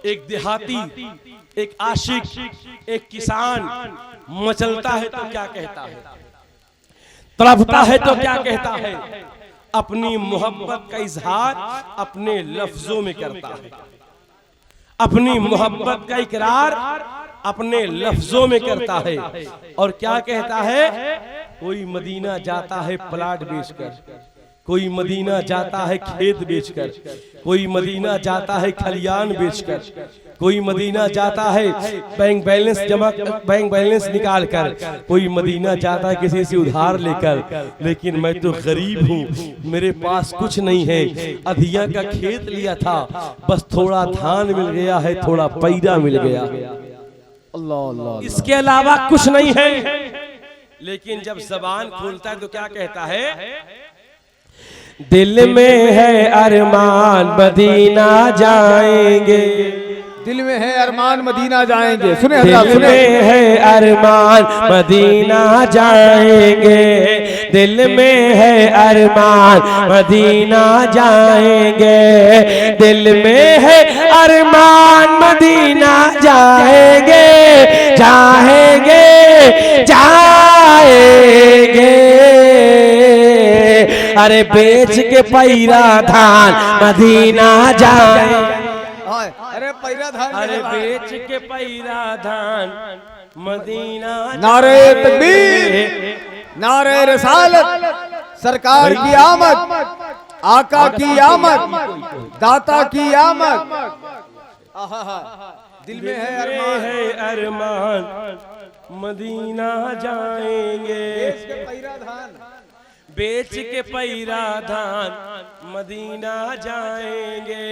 एक देहाती, एक आशिक, एक किसान मचलता है तो क्या कहता है, तड़पता है तो क्या कहता है, अपनी मोहब्बत का इजहार अपने लफ्जों में करता है, अपनी मोहब्बत का इकरार अपने लफ्जों में करता है। और क्या कहता है, कोई मदीना जाता है प्लाट बेचकर, कोई मदीना जाता है खेत बेचकर, कोई मदीना जाता है खलियान बेचकर, कोई मदीना जाता है बैंक बैलेंस निकाल कर, कोई मदीना जाता है किसी से उधार लेकर। लेकिन मैं तो गरीब हूँ, मेरे पास कुछ नहीं है, अधिया का खेत लिया था, बस थोड़ा धान मिल गया है, थोड़ा पैरा मिल गया, अल्लाह, इसके अलावा कुछ नहीं है। लेकिन जब जबान खोलता है तो क्या कहता है, दिल में है अरमान मदीना जाएंगे, दिल में है अरमान मदीना जाएंगे। सुने दिल में है अरमान मदीना जाएंगे, दिल में है अरमान मदीना जाएंगे, दिल में है अरमान मदीना जाएंगे, जाएंगे जाएंगे। अरे बेच के पैरा धान मदीना जाए, अरे पैरा धान, अरे बेच के पैरा धान मदीना। नारे तकबीर, नारे रिसालत, सरकार की आमद, आका की आमद, दाता की आमद। दिल में है अरमान मदीना जाएंगे, बेच के पैरा धान मदीना जाएंगे।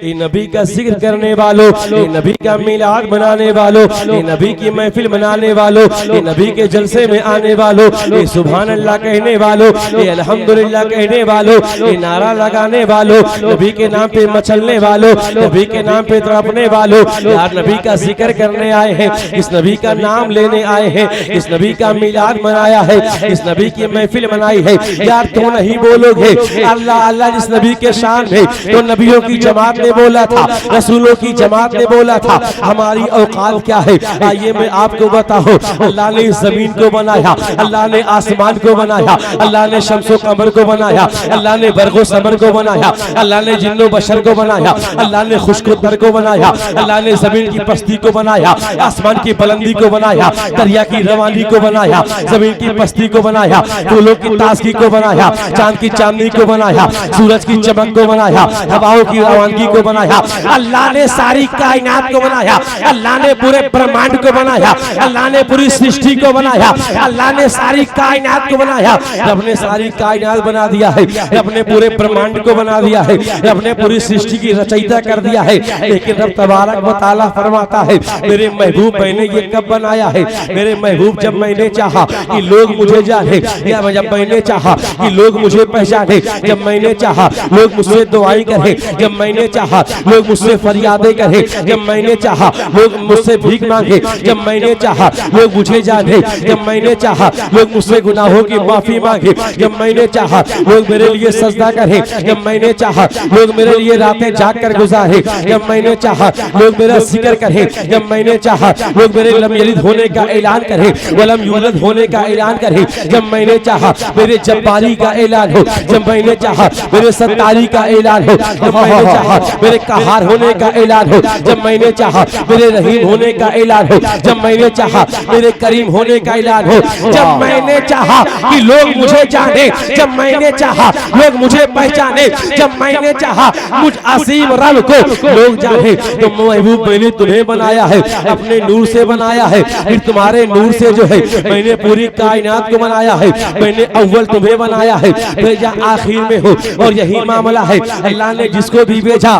ये नबी का जिक्र करने वालों, ये नबी का मिलाद मनाने वालों, ये नबी की महफिल मनाने वालों, ये नबी के जलसे में आने वालों, ये सुभान अल्लाह कहने वालों, ये अल्हम्दुलिल्लाह कहने वालों, ये नारा लगाने वालों, नबी के नाम पे मचलने वालों, नबी के नाम पे तड़पने वालों, यार नबी का जिक्र करने आए हैं, इस नबी का नाम लेने आए हैं, इस नबी का मिलाद मनाया है, इस नबी की महफिल मनाई है, यार तुम नहीं बोलोगे अल्लाह अल्लाह जिस नबी के शान है तो नबियों की जमात ने बोला था, रसूलों की जमात ने बोला था। हमारी औकात क्या है आइए मैं आपको बताऊं। अल्लाह ने इस जमीन को बनाया, अल्लाह ने आसमान को बनाया, अल्लाह ने शम्सो कमर को बनाया, अल्लाह ने बरगो समर को बनाया, अल्लाह ने जिन्नो बशर को बनाया, अल्लाह ने खुश्को तर को बनाया, अल्लाह ने जमीन की पस्ती को बनाया, आसमान की बुलंदी को बनाया, दरिया की रवानी को बनाया, जमीन की पस्ती को बनाया, फूलों की ताजगी को बनाया, चांद की चांदनी को बनाया, सूरज की चमक को बनाया, हवाओं की रवानगी को बनाया। अल्लाह ने सारी कायनात को बनाया, अल्लाह ने पूरे ब्रह्मांड को बनाया, अल्लाह ने पूरी सृष्टि को बनाया, अल्लाह ने सारी कायनात को बनाया। रब ने सारी कायनात बना दिया है, रब ने पूरे ब्रह्मांड को बना दिया है, रब ने पूरी सृष्टि की रचयिता कर दिया है। लेकिन रब तबारक व तआला फरमाता है मेरे महबूब मैंने ये कब बनाया है? मेरे महबूब जब मैंने चाहा कि लोग मुझे जाने, या जब मैंने चाहा कि लोग मुझे पहचाने, जब मैंने चाहा लोग मुझसे दुआएं करें, जब मैंने चाहा लोग मुझसे फरियादें करें, जब मैंने चाहा लोग मुझसे भीख मांगे, जब मैंने चाहा लोग मुझे जाने, जब मैंने चाहा लोग मुझसे गुनाहों की माफी मांगे, जब मैंने चाहा लोग मेरे लिए सजदा करें, जब मैंने चाहा लोग मेरे लिए रातें जाग कर गुजारे, जब मैंने चाहा लोग मेरा जिक्र करें, जब मैंने चाहा लोग मेरे लम यलिद होने का ऐलान करें, वलम यूलद होने का ऐलान करें, जब मैंने चाहा मेरे जब्बारी का ऐलान हो, जब मैंने चाहा मेरे सत्तारी का ऐलान हो, जब मैंने चाहा मेरे कहार होने का ऐलान हो, जब मैंने चाहा मेरे रहीम होने का ऐलान हो, जब मैंने चाहा मेरे करीम होने का ऐलान हो, जब मैंने चाहा कि लोग मुझे जाने, जब मैंने चाहा लोग मुझे पहचाने, जब मैंने चाहा मुझ असीम रब को लोग जाने, तो महबूब मैंने तुम्हें बनाया है, अपने नूर से बनाया है, फिर तुम्हारे नूर से जो है मैंने पूरी कायनात को बनाया है। मैंने अव्वल तुम्हें बनाया है, भेजा आखिर में हो, और यही मामला है। अल्लाह ने जिसको भी भेजा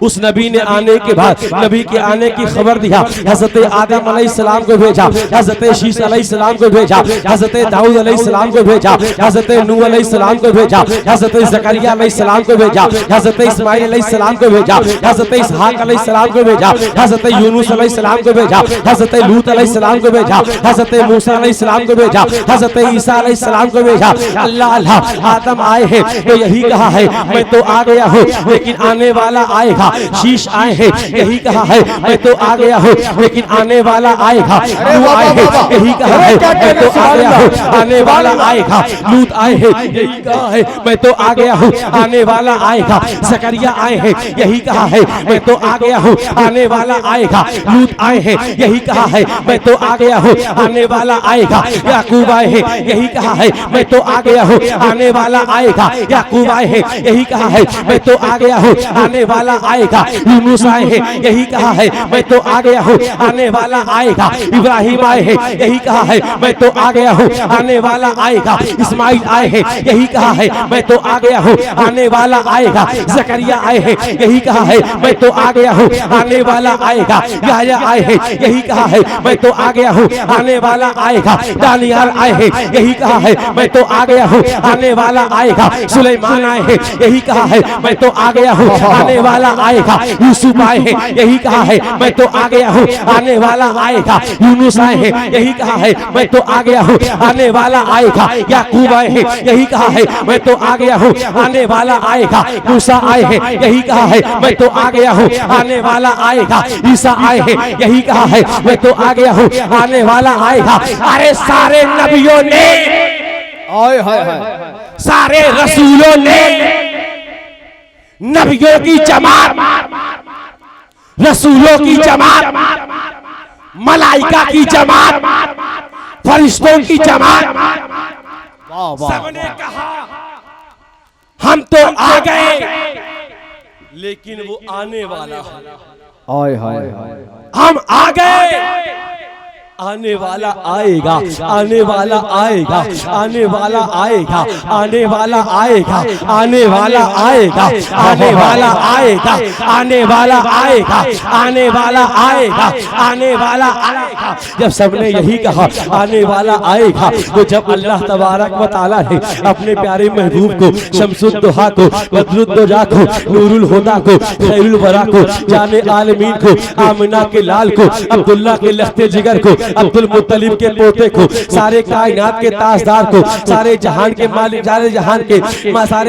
उस नबी ने आने के बाद नबी के आने की खबर दिया। हजरत आदम अलैहिस्सलाम को भेजा, हजरत शीश अलैहिस्सलाम को भेजा, हजरत दाऊद अलैहिस्सलाम को भेजा, हजरत नूह अलैहिस्सलाम को भेजा, हजरत जकरिया अलैहिस्सलाम को भेजा, हजरत इस्माइल अलैहिस्सलाम को भेजा, हजरत इसहाक अलैहिस्सलाम को भेजा, हजरत यूनुस अलैहिस्सलाम को भेजा, हजरत लूत अलैहिस्सलाम को भेजा, हजरत मूसा अलैहिस्सलाम को भेजा, हजरत ईसा अलैहिस्सलाम को भेजा। अल्लाह अल्लाह आदम आए हैं तो यही कहा है मैं तो आ गया हूँ लेकिन आने वाला आएगा। शीश आए हैं यही कहा है मैं तो आ गया हूँ लेकिन आने वाला आएगा। नूह आए हैं यही कहा है मैं तो आ गया हूँ आने वाला आएगा। लूत आए हैं यही कहा है मैं तो आ गया हूँ आने वाला आएगा। जकरिया आए हैं यही कहा है मैं तो आ गया हूँ आने वाला आएगा। लूत आए हैं यही कहा है मैं तो आ गया हूँ आने वाला आएगा। याकूब आए हैं यही कहा है मैं तो आ गया हूँ आने वाला आएगा। याकूब आए हैं यही कहा है मैं तो आ गया हूँ आने वाला आएगा। यूनुस आए हैं यही कहा है मैं तो आ गया हूँ आने वाला आएगा। इब्राहिम आए हैं यही कहा है मैं तो आ गया हूँ आने वाला आएगा। इस्माइल आए हैं यही कहा है मैं तो आ गया हूँ आने वाला आएगा। जकरिया आए हैं यही कहा है मैं तो आ गया हूँ आने वाला आएगा। याहया आए हैं यही कहा है मैं तो आ गया हूँ आने वाला आएगा। दानियाल आए हैं यही कहा है मैं तो आ गया हूँ आने वाला आएगा। सुलेमान आए हैं यही कहा है मैं तो आ गया हूँ आने वाला आएगा। यूसुफ आए हैं यही कहा है मैं तो आ गया हूँ आने वाला आएगा। यूनुस आए हैं यही कहा है मैं तो आ गया हूँ आने वाला आएगा। याकूब आए हैं यही कहा है मैं तो आ गया हूँ आने वाला आएगा। मूसा आए हैं यही कहा है मैं तो आ गया हूँ आने वाला आएगा। ईसा आए हैं यही कहा है मैं तो आ गया हूँ आने वाला आएगा। अरे सारे नबियों ने सारे रसूलों ने नबियों की जमात, रसूलों की जमात, मलाइका की जमात, फरिश्तों की जमात, सबने कहा हम तो आ गए लेकिन वो आने वाला है। हम आ गए आने वाला आएगा, आने वाला आएगा, आने वाला आएगा, आने वाला आएगा, आने वाला आएगा, आने वाला आएगा, आने वाला आएगा, आने वाला आएगा, आने वाला आएगा। जब सबने यही कहा आने वाला आएगा तो जब अल्लाह तबारक व तआला ने अपने प्यारे महबूब को, शम्सुद्दुहा को, बद्रुद्दुजा को, नूरुल हुदा को, खैरुल वरा को, जाने आलमीन को, आमिना के लाल को, अब्दुल्ला के लख्ते जिगर को, अब्दुल मुत्तलिब के पोते को, सारे कायनात के ताजदार को, सारे जहान के मालिक, सारे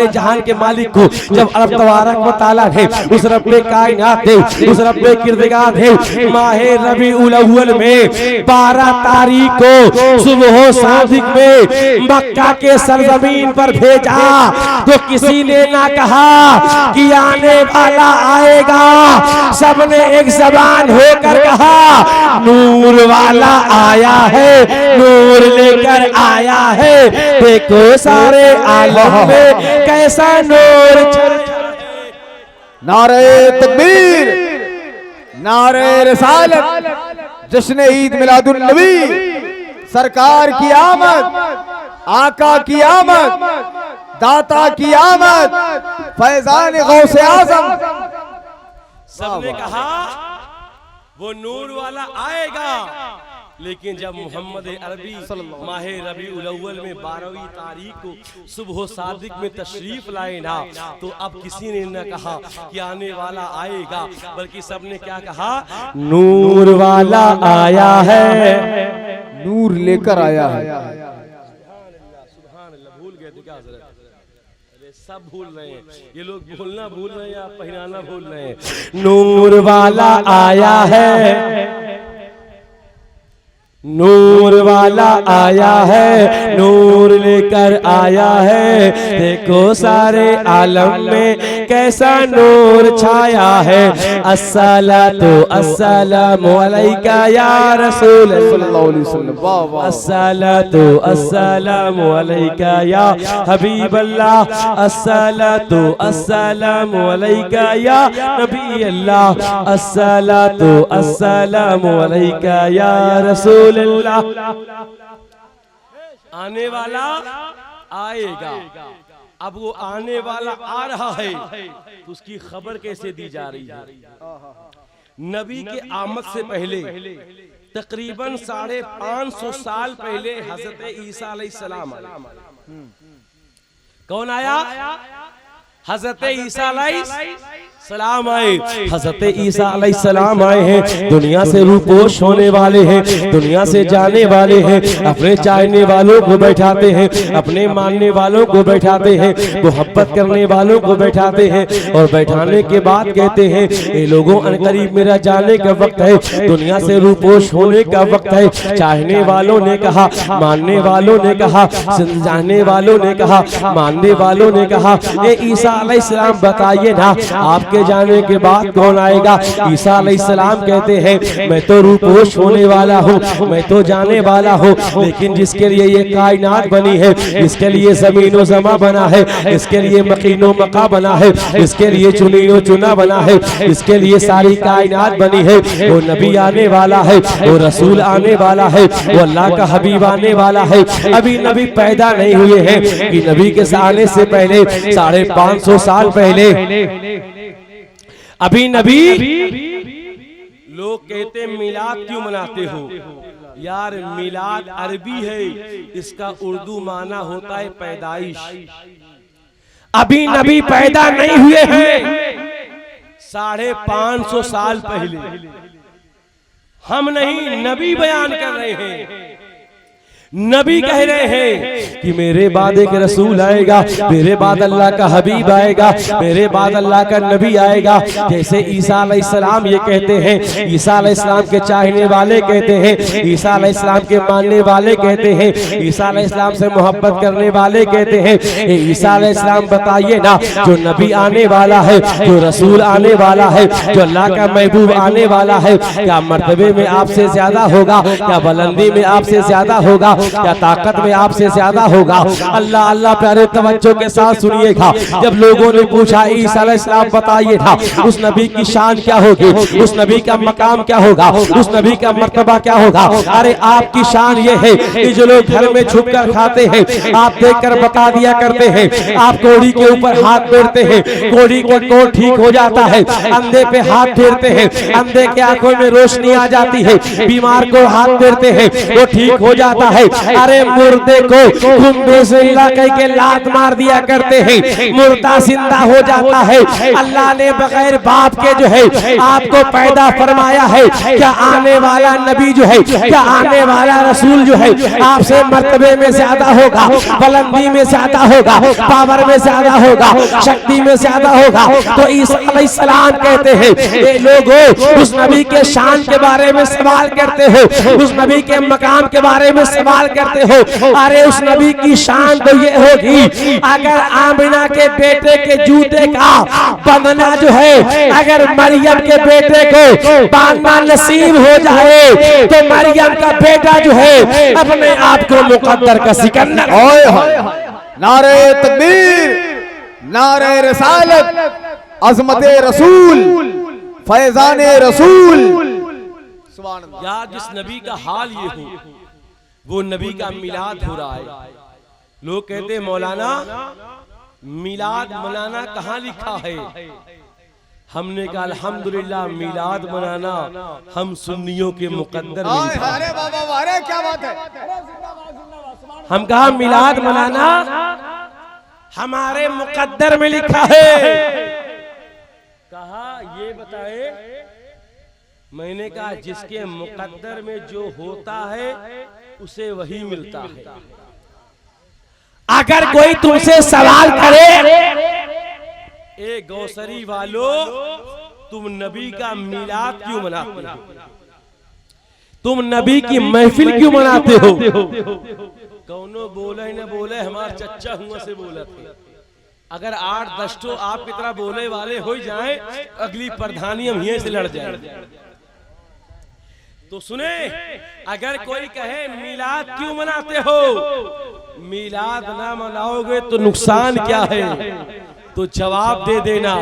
जहान के मालिक को जब रब तबारक व तआला ने उस रब्बे कायनात ने, उस रब्बे किरदगार ने माहे रबीउल अव्वल में 12 तारीख को सुबह सादिक में मक्का के सरजमीन पर भेजा तो किसी ने ना कहा कि आने वाला आएगा, सबने एक जबान होकर कहा नूर वाला आया है, नूर लेकर आया है, देखो सारे आलम में कैसा नूर। नारे तकबीर, नारे रिसालत, जश्न ईद मिलादुन नबी, सरकार की आमद, आका की आमद, दाता की आमद, फैजान गौसे आजम। सबने कहा वो नूर वाला आएगा, लेकिन जब मोहम्मद अरबी माहे रबीउल अव्वल में 12वीं तारीख को सुबह सादिक में तशरीफ लाए ना, तो अब किसी ने न कहा कि आने वाला आएगा, बल्कि सबने क्या कहा, नूर वाला आया है, नूर लेकर आया है। सुभान अल्लाह, भूल गए थे क्या हज़रत? अरे सब भूल रहे हैं, ये लोग बोलना भूल रहे हैं या पहनाना भूल रहे हैं। नूर वाला आया है, नूर वाला आया है, नूर लेकर आया है, देखो सारे आलम में कैसा नूर छाया है। अस्सलातु अस्सलामु अलैका या रसूल सल्लल्लाहु अलैहि वसल्लम, अस्सलातु अस्सलामु अलैका या हबीब अल्लाह, अस्सलातु अस्सलामु अलैका या नबी अल्लाह, अस्सलातु अस्सलामु अलैका या रसूल। आने वाला आएगा, अब वो आने वाला आ रहा है तो उसकी खबर कैसे दी जा रही है? नबी के आमद से पहले तकरीबन 550 साल पहले हजरत ईसा अलैहिस्सलाम आए। कौन आया? हजरत ईसा अलैहिस्सलाम आए। हजरत ईसा अलैहिस्सलाम आए हैं, दुनिया से रूपोश होने वाले हैं, दुनिया से जाने वाले हैं, अपने चाहने वालों को बैठाते हैं, अपने मानने वालों को बैठाते हैं, मोहब्बत करने वालों को बैठाते हैं, और बैठाने के बाद कहते हैं ये लोगों अनकरीब मेरा जाने का वक्त है, दुनिया से रूपोश होने का वक्त है। चाहने वालों ने कहा, मानने वालों ने कहा, जाने वालों ने कहा, मानने वालों ने कहा, ये ईसा अलैहिस्सलाम बताइए ना आपके जाने के बाद कौन आएगा? ईसा अलैहिस्सलाम कहते हैं मैं तो रूपोश होने वाला हूँ, मैं तो जाने वाला हूँ, लेकिन जिसके लिए ये कायनात बनी है, इसके लिए जमीन व जमा बना है, इसके लिए मकीनो मका बना है, इसके लिए चुनीनो चुना बना है, इसके लिए सारी कायनात बनी है, वो नबी आने वाला है, वो रसूल आने वाला है, वो अल्लाह का हबीब आने वाला है। अभी नबी पैदा नहीं हुए हैं कि नबी के आने से पहले 550 साल पहले अभी नबी। लोग कहते मिलाद क्यों मनाते हो? यार मिलाद अरबी है, इसका उर्दू माना होता है पैदाइश। अभी नबी पैदा नहीं हुए हैं, 550 साल पहले। हम नहीं, नबी बयान कर रहे हैं, नबी कह रहे हैं कि मेरे बाद एक रसूल आएगा, मेरे बाद अल्लाह का हबीब आएगा, मेरे बाद अल्लाह का नबी आएगा। जैसे ईसा अलैहिस्सलाम ये कहते हैं, ईसा अलैहिस्सलाम के चाहने वाले कहते हैं, ईसा अलैहिस्सलाम के मानने वाले कहते हैं, ईसा अलैहिस्सलाम से मोहब्बत करने वाले कहते हैं, ईसा अलैहिस्सलाम बताइए ना जो नबी आने वाला है, जो रसूल आने वाला है, जो अल्लाह का महबूब आने वाला है, क्या मर्तबे में आपसे ज्यादा होगा? क्या बुलंदी में आपसे ज्यादा होगा? क्या ताकत में आपसे ज्यादा होगा? अल्लाह अल्लाह प्यारे तवज्जो के साथ सुनिएगा। जब लोगों ने पूछा ईसा अलैहिस्सलाम बताइए था उस नबी की शान क्या होगी, उस नबी का मकाम क्या होगा, उस नबी का मर्तबा क्या होगा? अरे आपकी शान ये है कि जो लोग घर में छुप कर खाते हैं आप देखकर बता दिया करते हैं, आप कोड़ी के ऊपर हाथ फेरते हैं, कोड़ी का कोट ठीक हो जाता है, अंधे पे हाथ फेरते हैं, अंधे के आंखों में रोशनी आ जाती है, बीमार को हाथ फेरते हैं वो ठीक हो जाता है। अरे मुर्दे को कुंभे से कह के लात मार दिया करते हैं, मुर्दा जिंदा हो जाता है। अल्लाह ने बगैर बाप के जो है आपको पैदा फरमाया है। क्या आने वाला नबी जो है, क्या आने वाला रसूल जो है आपसे मर्तबे में ज्यादा होगा, बुलंदी में ज्यादा होगा, पावर में ज्यादा होगा, शक्ति में ज्यादा होगा? तो ईसा अलैहिस्सलाम कहते हैं ये लोगों उस नबी के शान के बारे में सवाल करते हो, उस नबी के मकाम के बारे में सवाल करते हो। अरे उस नबी की शान तो ये होगी अगर आमिना के बेटे के जूते का बंधना जो है अगर मरियम के बेटे को बांधना नसीब हो जाए तो मरियम का बेटा जो है अपने आप को मुकद्दर का सिकंदर। नारे तकबीर, नारे रिसालत, अज़मते रसूल, फैजाने रसूल। यार जिस नबी का हाल ये हो वो नबी का मिलाद हो रहा है। लोग कहते हैं मौलाना मिलाद मनाना कहाँ लिखा है? हमने कहा अल्हम्दुलिल्लाह मिलाद मनाना हम सुन्नियों के मुकद्दर में लिखा है। अरे बाबा, अरे क्या बात है। हम कहा मिलाद मनाना हमारे मुकद्दर में लिखा है। कहा ये बताए, मैंने कहा जिसके मुकद्दर में जो होता है उसे वही मिलता है। अगर कोई तुमसे सवाल करे ए गौसरी वालों तुम नबी का मिलाद क्यों मनाते हो, तुम नबी की महफिल क्यों मनाते हो? कौनो बोले न बोले हमारे चच्चा हुआ से बोला थे। अगर 8-10 तो आप की तरह बोले वाले हो जाएं अगली प्रधानी हम यहीं से लड़ जाएं। तो सुने, अगर कोई कहे मिलाद क्यों मनाते हो, मिलाद ना मनाओगे तो नुकसान क्या है? तो जवाब दे देना,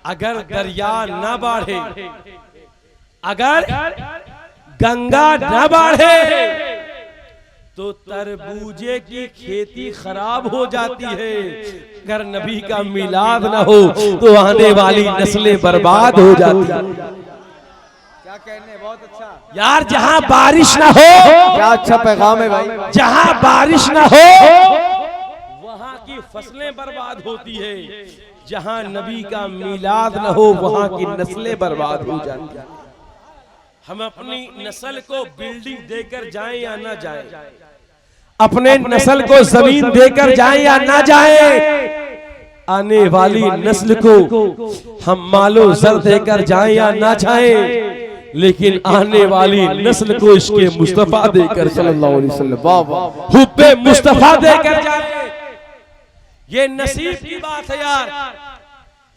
अगर दरिया ना बढ़े, अगर गंगा ना बढ़े तो तरबूजे की खेती खराब हो जाती है। अगर नबी का मिलाद ना हो तो आने वाली नस्लें बर्बाद हो जाती है। क्या कहने, बहुत अच्छा यार। जहां बारिश ना हो, क्या अच्छा पैगाम है भाई। जहां बारिश ना हो वहां की फसलें बर्बाद होती है। जहां नबी का मिलाद न हो वहां की नस्लें बर्बाद हो जाती है। हम अपनी नस्ल को बिल्डिंग देकर जाएं या ना जाएं, अपने नस्ल को जमीन देकर जाएं या ना जाएं, आने वाली नस्ल को हम मालो जर देकर जाएं या ना जाएं, लेकिन आने वाली नस्ल को इसके मुस्तफा देकर सल्लल्लाहु अलैहि वसल्लम हुब्बे मुस्तफा देकर जाएं। ये नसीब की बात है यार।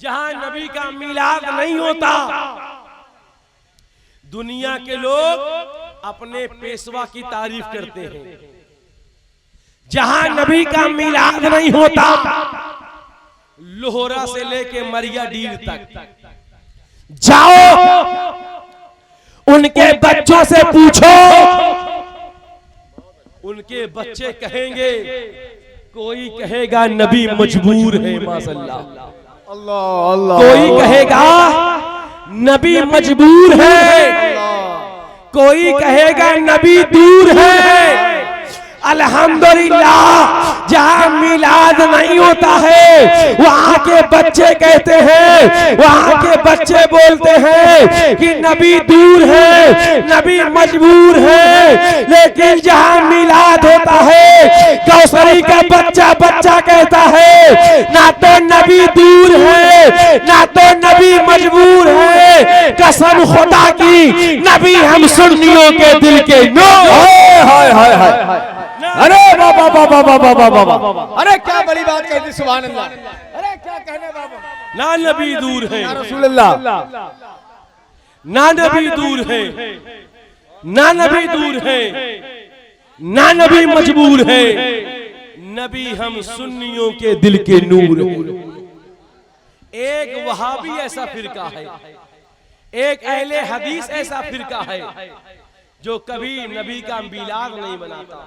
जहां नबी का मिलाद नहीं होता दुनिया के लोग अपने पेशवा की तारीफ करते हैं। जहां नबी का मिलाद नहीं होता लोहरा से लेके मरिया डीर तक जाओ उनके बच्चों से पूछो, उनके बच्चे कहेंगे, कोई कहेगा नबी मजबूर है माशाअल्लाह, अल्लाह अल्लाह, कोई कहेगा नबी मजबूर है, कोई कहेगा नबी दूर है। अल्हम्दुलिल्लाह जहां मिलाद नहीं होता है वहां के बच्चे कहते हैं, वहां के बच्चे बोलते हैं कि नबी दूर है, नबी मजबूर है। लेकिन जहां मिलाद होता है कौसरी का बच्चा बच्चा कहता है ना तो नबी दूर है ना तो नबी मजबूर है। कसम खुदा की नबी हम सुन्नियों के दिल के नूर। हाय हाय हाय, अरे बाबा बाबा बाबा बाबा बाबा, अरे क्या बड़ी बात कह दी, सुभान अल्लाह। अरे क्या कहने बाबा, ना नबी दूर है, या रसूलुल्लाह, ना नबी दूर है, ना नबी दूर है, ना नबी मजबूर है। नबी हम सुन्नियों के दिल के नूर है। एक वहाबी ऐसा फिरका है, एक अहले हदीस ऐसा फिरका है जो कभी नबी का मिलाद नहीं मनाता।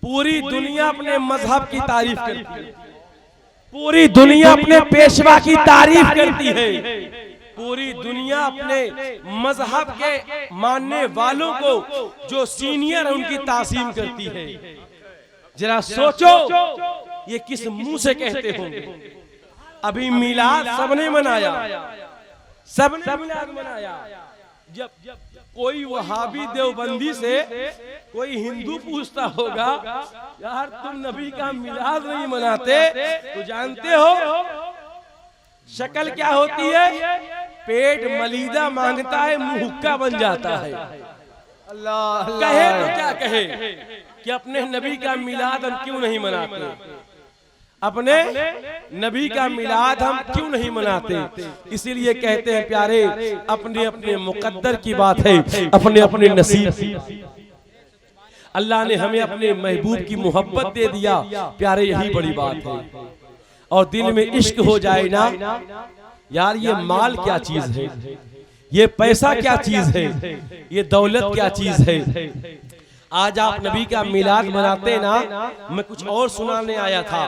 पूरी दुनिया अपने मजहब की तारीफ करती है, पूरी दुनिया अपने पेशवा की तारीफ करती है, पूरी दुनिया अपने मजहब के मानने वालों को जो सीनियर है उनकी तासीम करती है। जरा सोचो ये किस मुंह से कहते होंगे। अभी मिलाद सबने मनाया, सबने मिलाद मनाया। जब कोई वहाबी देवबंदी से कोई हिंदू पूछता होगा यार तुम नबी का मिलाद नहीं मनाते, तो जानते हो शक्ल क्या होती है? पेट मलीदा मांगता है, मुंह हुक्का बन जाता है। अल्लाह कहे तो क्या कहे कि अपने नबी का मिलाद हम क्यों नहीं मनाते, अपने नबी का मिलाद हम क्यों नहीं मनाते। इसीलिए कहते हैं प्यारे, अपने अपने मुकद्दर की बात है, अपने अपने नसीब। अल्लाह ने हमें अपने महबूब की मोहब्बत दे दिया प्यारे, यही बड़ी बात है। और दिल में इश्क हो जाए ना यार, ये माल क्या चीज है, ये पैसा क्या चीज है, ये दौलत क्या चीज है। आज आप नबी का मिलाद मनाते ना, मैं कुछ और सुनाने आया था,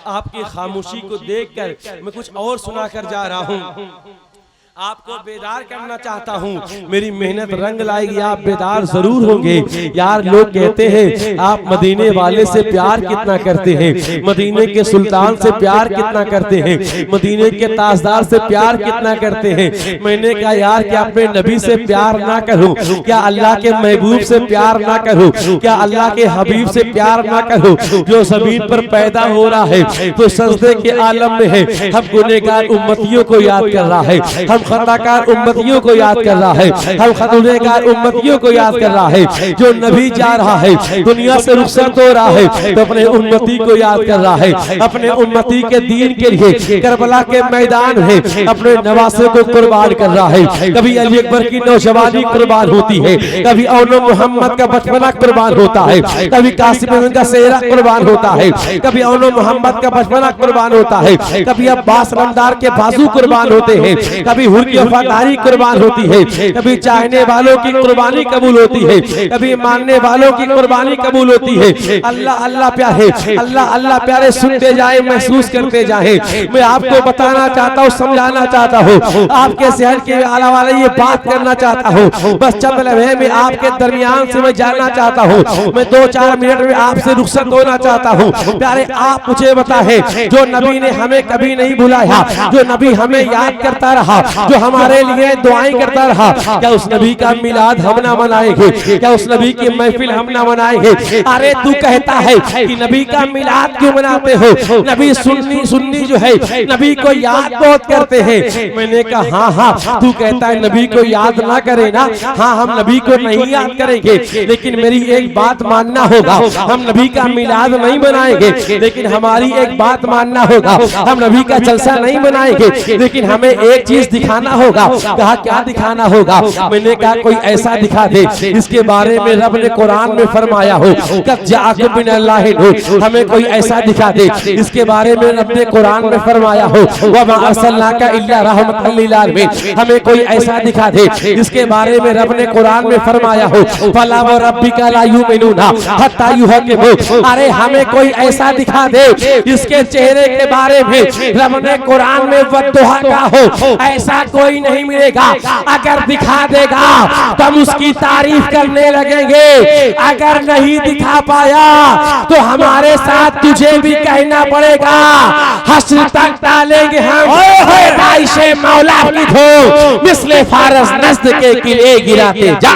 आपकी खामोशी को देखकर मैं कुछ और सुनाकर जा रहा हूँ। आपको बेदार करना चाहता हूँ, मेरी मेहनत रंग लाएगी, आप बेदार जरूर होंगे। यार लोग कहते हैं आप मदीने वाले से प्यार कितना करते हैं, मदीने के सुल्तान से प्यार कितना करते हैं, मदीने के ताजदार से प्यार कितना करते हैं। मैंने कहा यार क्या अपने नबी से प्यार ना करूं, क्या अल्लाह के महबूब से प्यार ना करूं, क्या अल्लाह के हबीब से प्यार ना करूं जो जमीन पर पैदा हो रहा है, तो सजदे के आलम में है, हम गुनहगार उम्मतियों को याद कर रहा है, हम खताकार उम्मतियों को याद कर रहा है, हम गुनहगार उम्मतियों को याद कर रहा है। जो नबी जा रहा है, दुनिया से रुखसत हो रहा है, तो अपने उम्मती को याद कर रहा है, अपने उम्मती के दीन के लिए करबला के मैदान में अपने नवासे को कुर्बान कर रहा है। कभी अली अकबर की नौजवानी कुर्बान होती है, कभी औनो मोहम्मद का बचपना कुर्बान होता है, कभी कासिम का सेहरा कुर्बान होता है, कभी औनो मोहम्मद का बचपना कुर्बान होता है, कभी अब्बास रमदार के बाजू कुर्बान होते हैं, कभी हुर की वफादारी कुर्बान होती है, कभी चाहने वालों की कुर्बानी कबूल होती है, कभी मानने वालों की कुर्बानी कबूल होती है। अल्लाह अल्लाह प्यारे, अल्लाह अल्लाह प्यारे, सुनते जाए, महसूस करते जाए। मैं आपको बताना चाहता हूँ, समझाना चाहता हूँ, आपके शहर के आला वाले ये बात करना चाहता हूँ। बस चंद लम्हे में आपके दरमियान से मैं जानना चाहता हूँ, मैं 2-4 मिनट में आपसे रुखसत होना चाहता हूँ। प्यारे आप मुझे बताएं, जो नबी ने हमें कभी नहीं भुलाया, जो नबी हमें याद करता रहा, जो हमारे लिए दुआएं करता रहा, क्या उस नबी का मिलाद हम ना मनाएंगे? क्या उस नबी की महफिल हम ना मनाएंगे? अरे तू कहता है कि नबी का मिलाद क्यों मनाते हो? नबी सुन्नी जो है नबी को याद बहुत करते हैं। मैंने कहा हाँ हाँ, तू कहता है नबी को याद ना करे ना, हाँ हम नबी को नहीं याद करेंगे, लेकिन मेरी एक बात मानना होगा, हम नबी का मिलाद नहीं मनाएंगे, लेकिन हमारी एक बात मानना होगा, हम नबी का जलसा नहीं मनाएंगे, लेकिन हमें एक चीज दिखाना होगा। कहा क्या दिखाना होगा? मैंने कहा कोई ऐसा दिखा दे इसके बारे में रब ने कुरान में फरमाया हो, कद जाअकुम मिनल्लाहि नूर, हमें कोई ऐसा दिखा दे इसके बारे में रब ने कुरान में फरमाया हो, वमा अर्सलनाका इल्ला रहमतल लिल आलमीन, हमें कोई ऐसा दिखा दे इसके बारे में रब ने कुरान में फरमाया हो, फला व रब्बिका ला युमिनूना हत्ता युहक्किमू, अरे हमें कोई ऐसा दिखा दे इसके चेहरे के बारे में रब ने कुरान में वद्दुहा कहा हो, ऐसा कोई नहीं मिलेगा। अगर दिखा देगा तो हम उसकी तारीफ करने लगेंगे, अगर नहीं दिखा पाया तो हमारे साथ तुझे भी कहना पड़ेगा, हश्र तक डालेंगे हम पैदाइशे मौला की धो मिसले फारस नस्द के किले गिराते जा।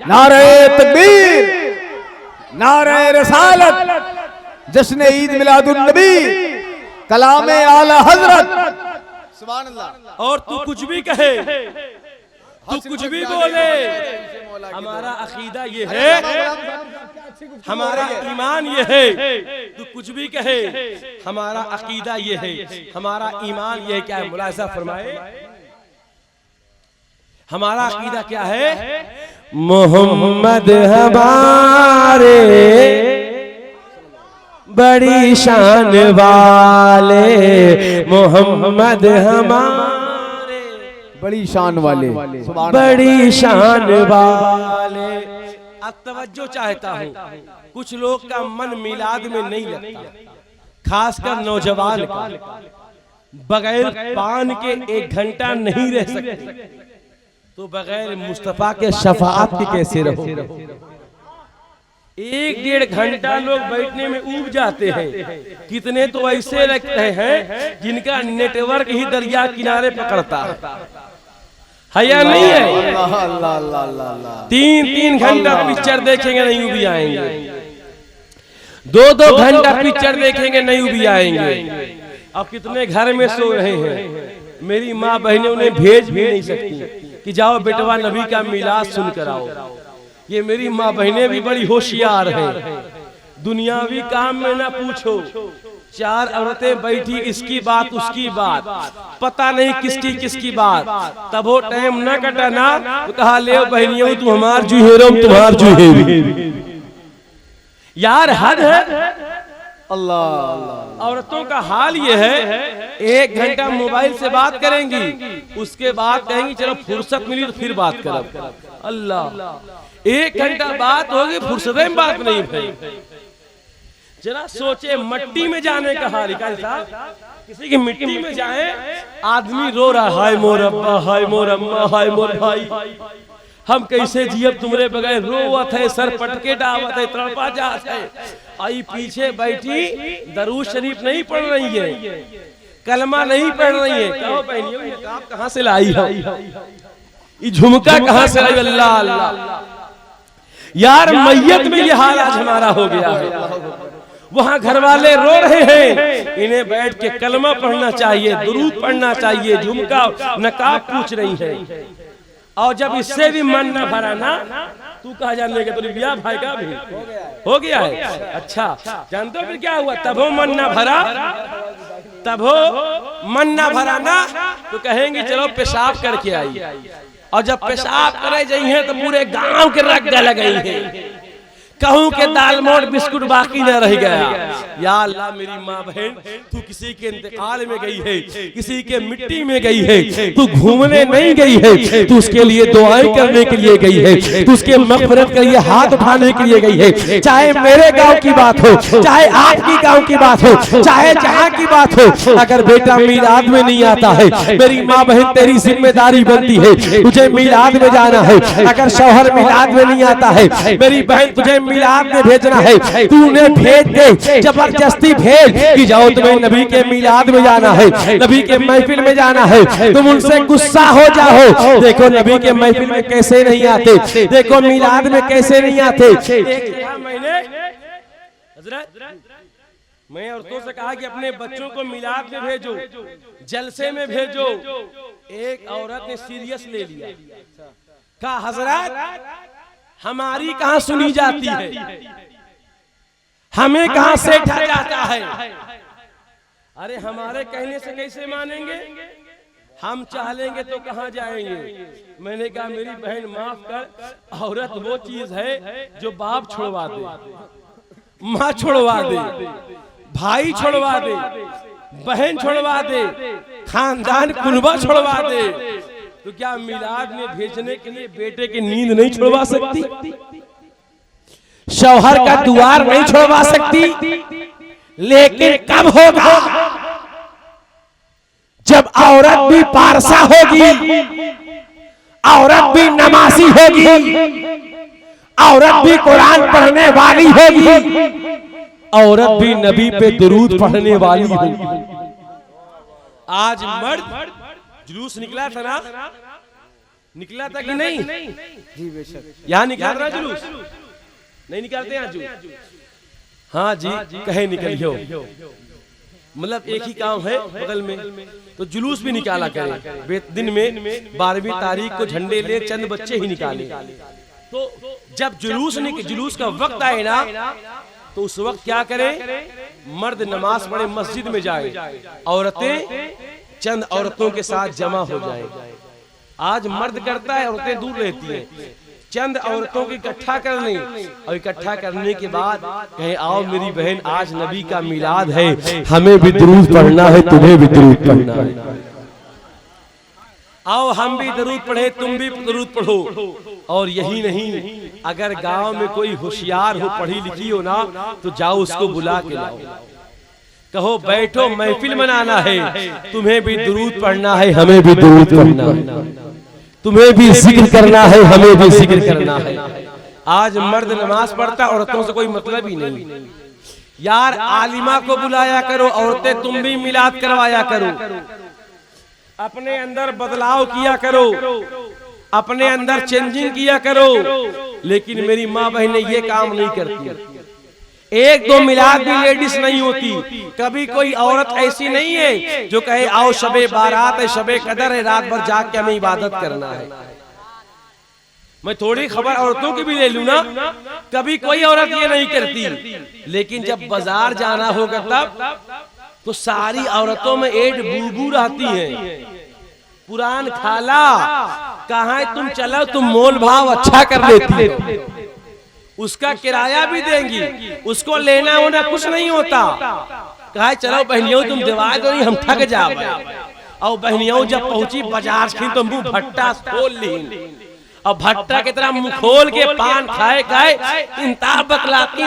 नारे तकबीर, नारे रिसालत, जश्न ईद मिलादुन नबी, कलामे आला हजरत, सुभान अल्लाह। और तू कुछ भी कहे, तू कुछ भी बोले, हमारा अकीदा ये है, हमारा ईमान ये है। तू कुछ भी कहे, हमारा अकीदा ये है, हमारा ईमान ये क्या है? मुलाहिजा फरमाए, हमारा अकीदा क्या है? मोहम्मद हमारे बड़ी शान वाले, मोहम्मद हमारे बड़ी शान वाले, बड़ी शान वाले। अब तवज्जो चाहता हूँ, कुछ लोग का मन मिलाद में नहीं लगता, खासकर नौजवान का। बगैर पान के 1 घंटा नहीं रह सकती, तो बगैर मुस्तफा के शफाअत के कैसे रहो। 1-1.5 घंटा लोग बैठने में ऊब जाते हैं, कितने तो ऐसे लगते हैं जिनका नेटवर्क ही दरिया किनारे पकड़ता है या नहीं है। 3-3 घंटा पिक्चर देखेंगे नहीं भी आएंगे, 2-2 घंटा पिक्चर देखेंगे नहीं भी आएंगे। अब कितने घर में सो रहे हैं, मेरी माँ बहनें उन्हें भेज भी नहीं सकती कि जाओ बेटवा नबी का मिलाद सुन कर आओ। ये मेरी माँ बहनें भी बड़ी होशियार हैं, दुनियावी काम में ना पूछो, 4 औरतें बैठी, इसकी बात उसकी बात, पता नहीं किसकी किसकी बात, तब वो टाइम न कटाना तो कहा ले बहनियों तू हमार जुहेरो तुम्हार जुहेरी। यार हद है। अल्लाह, औरतों का हाल ये है, 1 घंटा मोबाइल से बात करेंगी, उसके बाद कहेंगी चलो फुर्सत मिली तो फिर बात करो। अल्लाह, 1 घंटा बात होगी, फुर्सत में बात नहीं भाई। जरा सोचे मट्टी में जाने का हाल साहब, किसी की मिट्टी में जाए आदमी रो रहा, हाय मोर अब्बा, हाय मोर अम्मा, हाय मोर भाई, हम कैसे जियब तुमरे बगैर, रोवत है, सर पटके डावत है, तड़पा जात है। आई पीछे बैठी दरूद शरीफ नहीं पढ़ रही है, कलमा नहीं पढ़ रही है, कहो बहनियों ये नकाब कहाँ से लाई है, ये झुमका कहाँ से लाई। अल्लाह अल्लाह, यार मैयत में ये हाल आज हमारा हो गया है। वहाँ घर वाले रो रहे हैं, इन्हें बैठ के कलमा पढ़ना चाहिए, दुरूद पढ़ना चाहिए, झुमका नकाब पूछ रही है। और जब इससे भी मन न भरा ना, तू कहा जानने के तो बिया भाई का भी हो गया है। अच्छा जानते हो फिर क्या हुआ, तब हो मन न भरा, तब हो मन न भरा ना तो कहेंगे चलो पेशाब करके आई, और जब पेशाब करे जाई है तो पूरे गांव के रग लग गई है, कहूं के दाल मोट बिस्कुट बाकी न रह गया। या अल्लाह मेरी माँ बहन, तू किसी के इंतकाल में गई है, किसी के मिट्टी में गई है, तू घूमने नहीं गई है, तू उसके लिए दुआएं करने के लिए गई है, तू उसके मग़फ़िरत के लिए हाथ उठाने के लिए गई है। चाहे मेरे गांव की बात हो, चाहे आपकी गांव की बात हो, चाहे जहां की बात हो, अगर बेटा मीलाद में नहीं आता है, मेरी माँ बहन तेरी जिम्मेदारी बनती है, तुझे मीलाद में जाना है। अगर शौहर मीलाद में नहीं आता है, मेरी बहन तुझे मीलाद में भेजना है, तू उन्हें भेज दे, जबरदस्ती भेज कि जाओ तुम्हें नबी के मीलाद में जाना है, नबी के महफिल में जाना है। तुम उनसे गुस्सा हो जाओ, देखो नबी के महफिल में कैसे नहीं आते, देखो मीलाद में कैसे नहीं आते। मैं औरतों से कहा कि अपने बच्चों को मीलाद में भेजो, जलसे में भेजो। एक औरत ने सीरियस ले लिया, कहा हजरत हमारी कहाँ सुनी जाती है, हमें कहाँ सेठा जाता है। अरे हमारे कहने से कैसे मानेंगे, हम चाह लेंगे तो कहाँ जाएंगे। मैंने कहा मेरी बहन माफ कर, औरत वो चीज है जो बाप छोड़वा दे, माँ छोड़वा दे, भाई छोड़वा दे, बहन छोड़वा दे, खानदान कुनबा छोड़वा दे, तो क्या मिलाद में भेजने के लिए बेटे की नींद नहीं छोड़वा सकती, शौहर का द्वार नहीं छोड़वा सकती। लेकिन कब होगा, जब औरत भी पारसा होगी, औरत भी नमाजी होगी, औरत भी कुरान पढ़ने वाली होगी, औरत भी नबी पे दुरूद पढ़ने वाली होगी। आज मर्द जुलूस निकला था ना, निकला था कि नहीं जी, बेशक यहाँ निकाल रहा जुलूस, नहीं निकालते यहाँ जुलूस, हाँ जी कहे निकलियो, मतलब एक ही काम है बगल में, तो जुलूस भी निकाला करे। दिन में 12वीं तारीख को झंडे ले चंद बच्चे ही निकाले, तो जब जुलूस का वक्त आए ना, तो उस वक्त क्या करें, मर्द नमाज पढ़े मस्जिद में जाए, औरतें चंद औरतों के साथ जमा हो जाए। आज मर्द करता है, औरतें दूर रहती हैं, चंद औरतों को इकट्ठा कर लें, और इकट्ठा करने के बाद कहें आओ मेरी बहन आज नबी का मिलाद है, हमें भी दुरूद पढ़ना है, तुम्हें भी दुरूद पढ़ना है, आओ हम भी दरूद पढ़े, तुम भी दरूद पढ़ो। और यही नहीं, अगर गांव में कोई होशियार हो, पढ़ी लिखी हो ना, तो जाओ उसको बुला के लाओ, कहो बैठो महफिल मनाना है, तुम्हें भी दुरूद पढ़ना है, हमें भी दुरूद पढ़ना है, तुम्हें भी जिक्र करना है, हमें भी जिक्र करना है। आज मर्द नमाज पढ़ता, औरतों से कोई मतलब ही नहीं। यार आलिमा को बुलाया करो, औरतें तुम भी मिलाद करवाया करो, अपने अंदर बदलाव किया करो, अपने अंदर चेंजिंग किया करो। लेकिन मेरी माँ बहनें ये काम नहीं करती। एक दो मिलाद भी लेडीज नहीं होती। कभी कोई औरत ऐसी नहीं है जो कहे आओ शबे बारात है, शबे कदर है, रात भर जाग के हमें इबादत करना है। मैं थोड़ी खबर औरतों की भी ले लूं ना, कभी कोई औरत ये नहीं करती। लेकिन जब बाजार जाना होगा तब तो सारी औरतों में एड बूबू रहती है। पुरान खाला कहाँ है, तुम चलो, तुम मोल भाव अच्छा कर लेती हो, उसका किराया भी देंगी, उसको लेना होना कुछ नहीं होता। कहा चलो बहनियों तुम दिवा दो, नहीं हम थक जाओ। और बहनियों जब पहुंची बाजार की तो मुंह भट्टा खोल ली, और भट्टा की तरह मुंह खोल के पान खाए खाए इंता बतलाती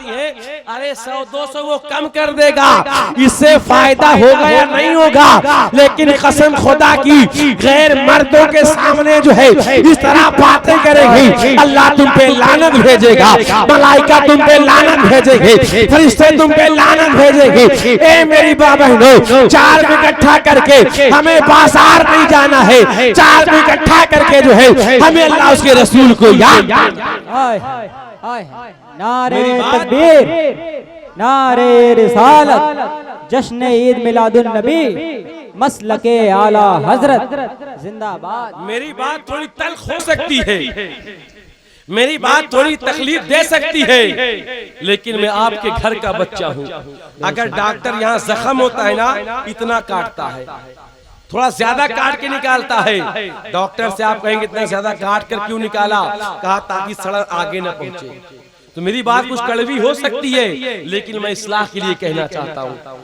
है। अरे 100-200 वो कम कर देगा, इससे फायदा होगा या नहीं होगा। लेकिन कसम खुदा की गैर मर्दों के सामने जो है इस तरह बातें करेगी, अल्लाह तुम पे लानत भेजेगा, मलाइका तुम पे लानत भेजेगी, फरिश्ते तुम पे लानत भेजेगी। ए मेरी बहनों, चार में इकट्ठा करके हमें बाजार नहीं जाना है, चार में इकट्ठा करके जो है हमें अल्लाह उसके रसूल को याद। नारे तकबीर, नारे रिसालत, जश्न ईद मिलादुन नबी, मसलके आला हजरत जिंदाबाद। मेरी बात थोड़ी तल्ख हो सकती है, मेरी बात थोड़ी तकलीफ दे सकती है, लेकिन मैं आपके घर का बच्चा हूँ। अगर डॉक्टर यहाँ जख्म होता है ना, इतना काटता है, थोड़ा ज्यादा काट के निकालता है। डॉक्टर से आप कहेंगे इतना ज्यादा काट कर क्यों निकाला? कहा ताकि सड़क आगे न पहुंचे। तो मेरी बात कुछ कड़वी हो सकती है, लेकिन मैं इस्लाह के लिए कहना चाहता हूँ,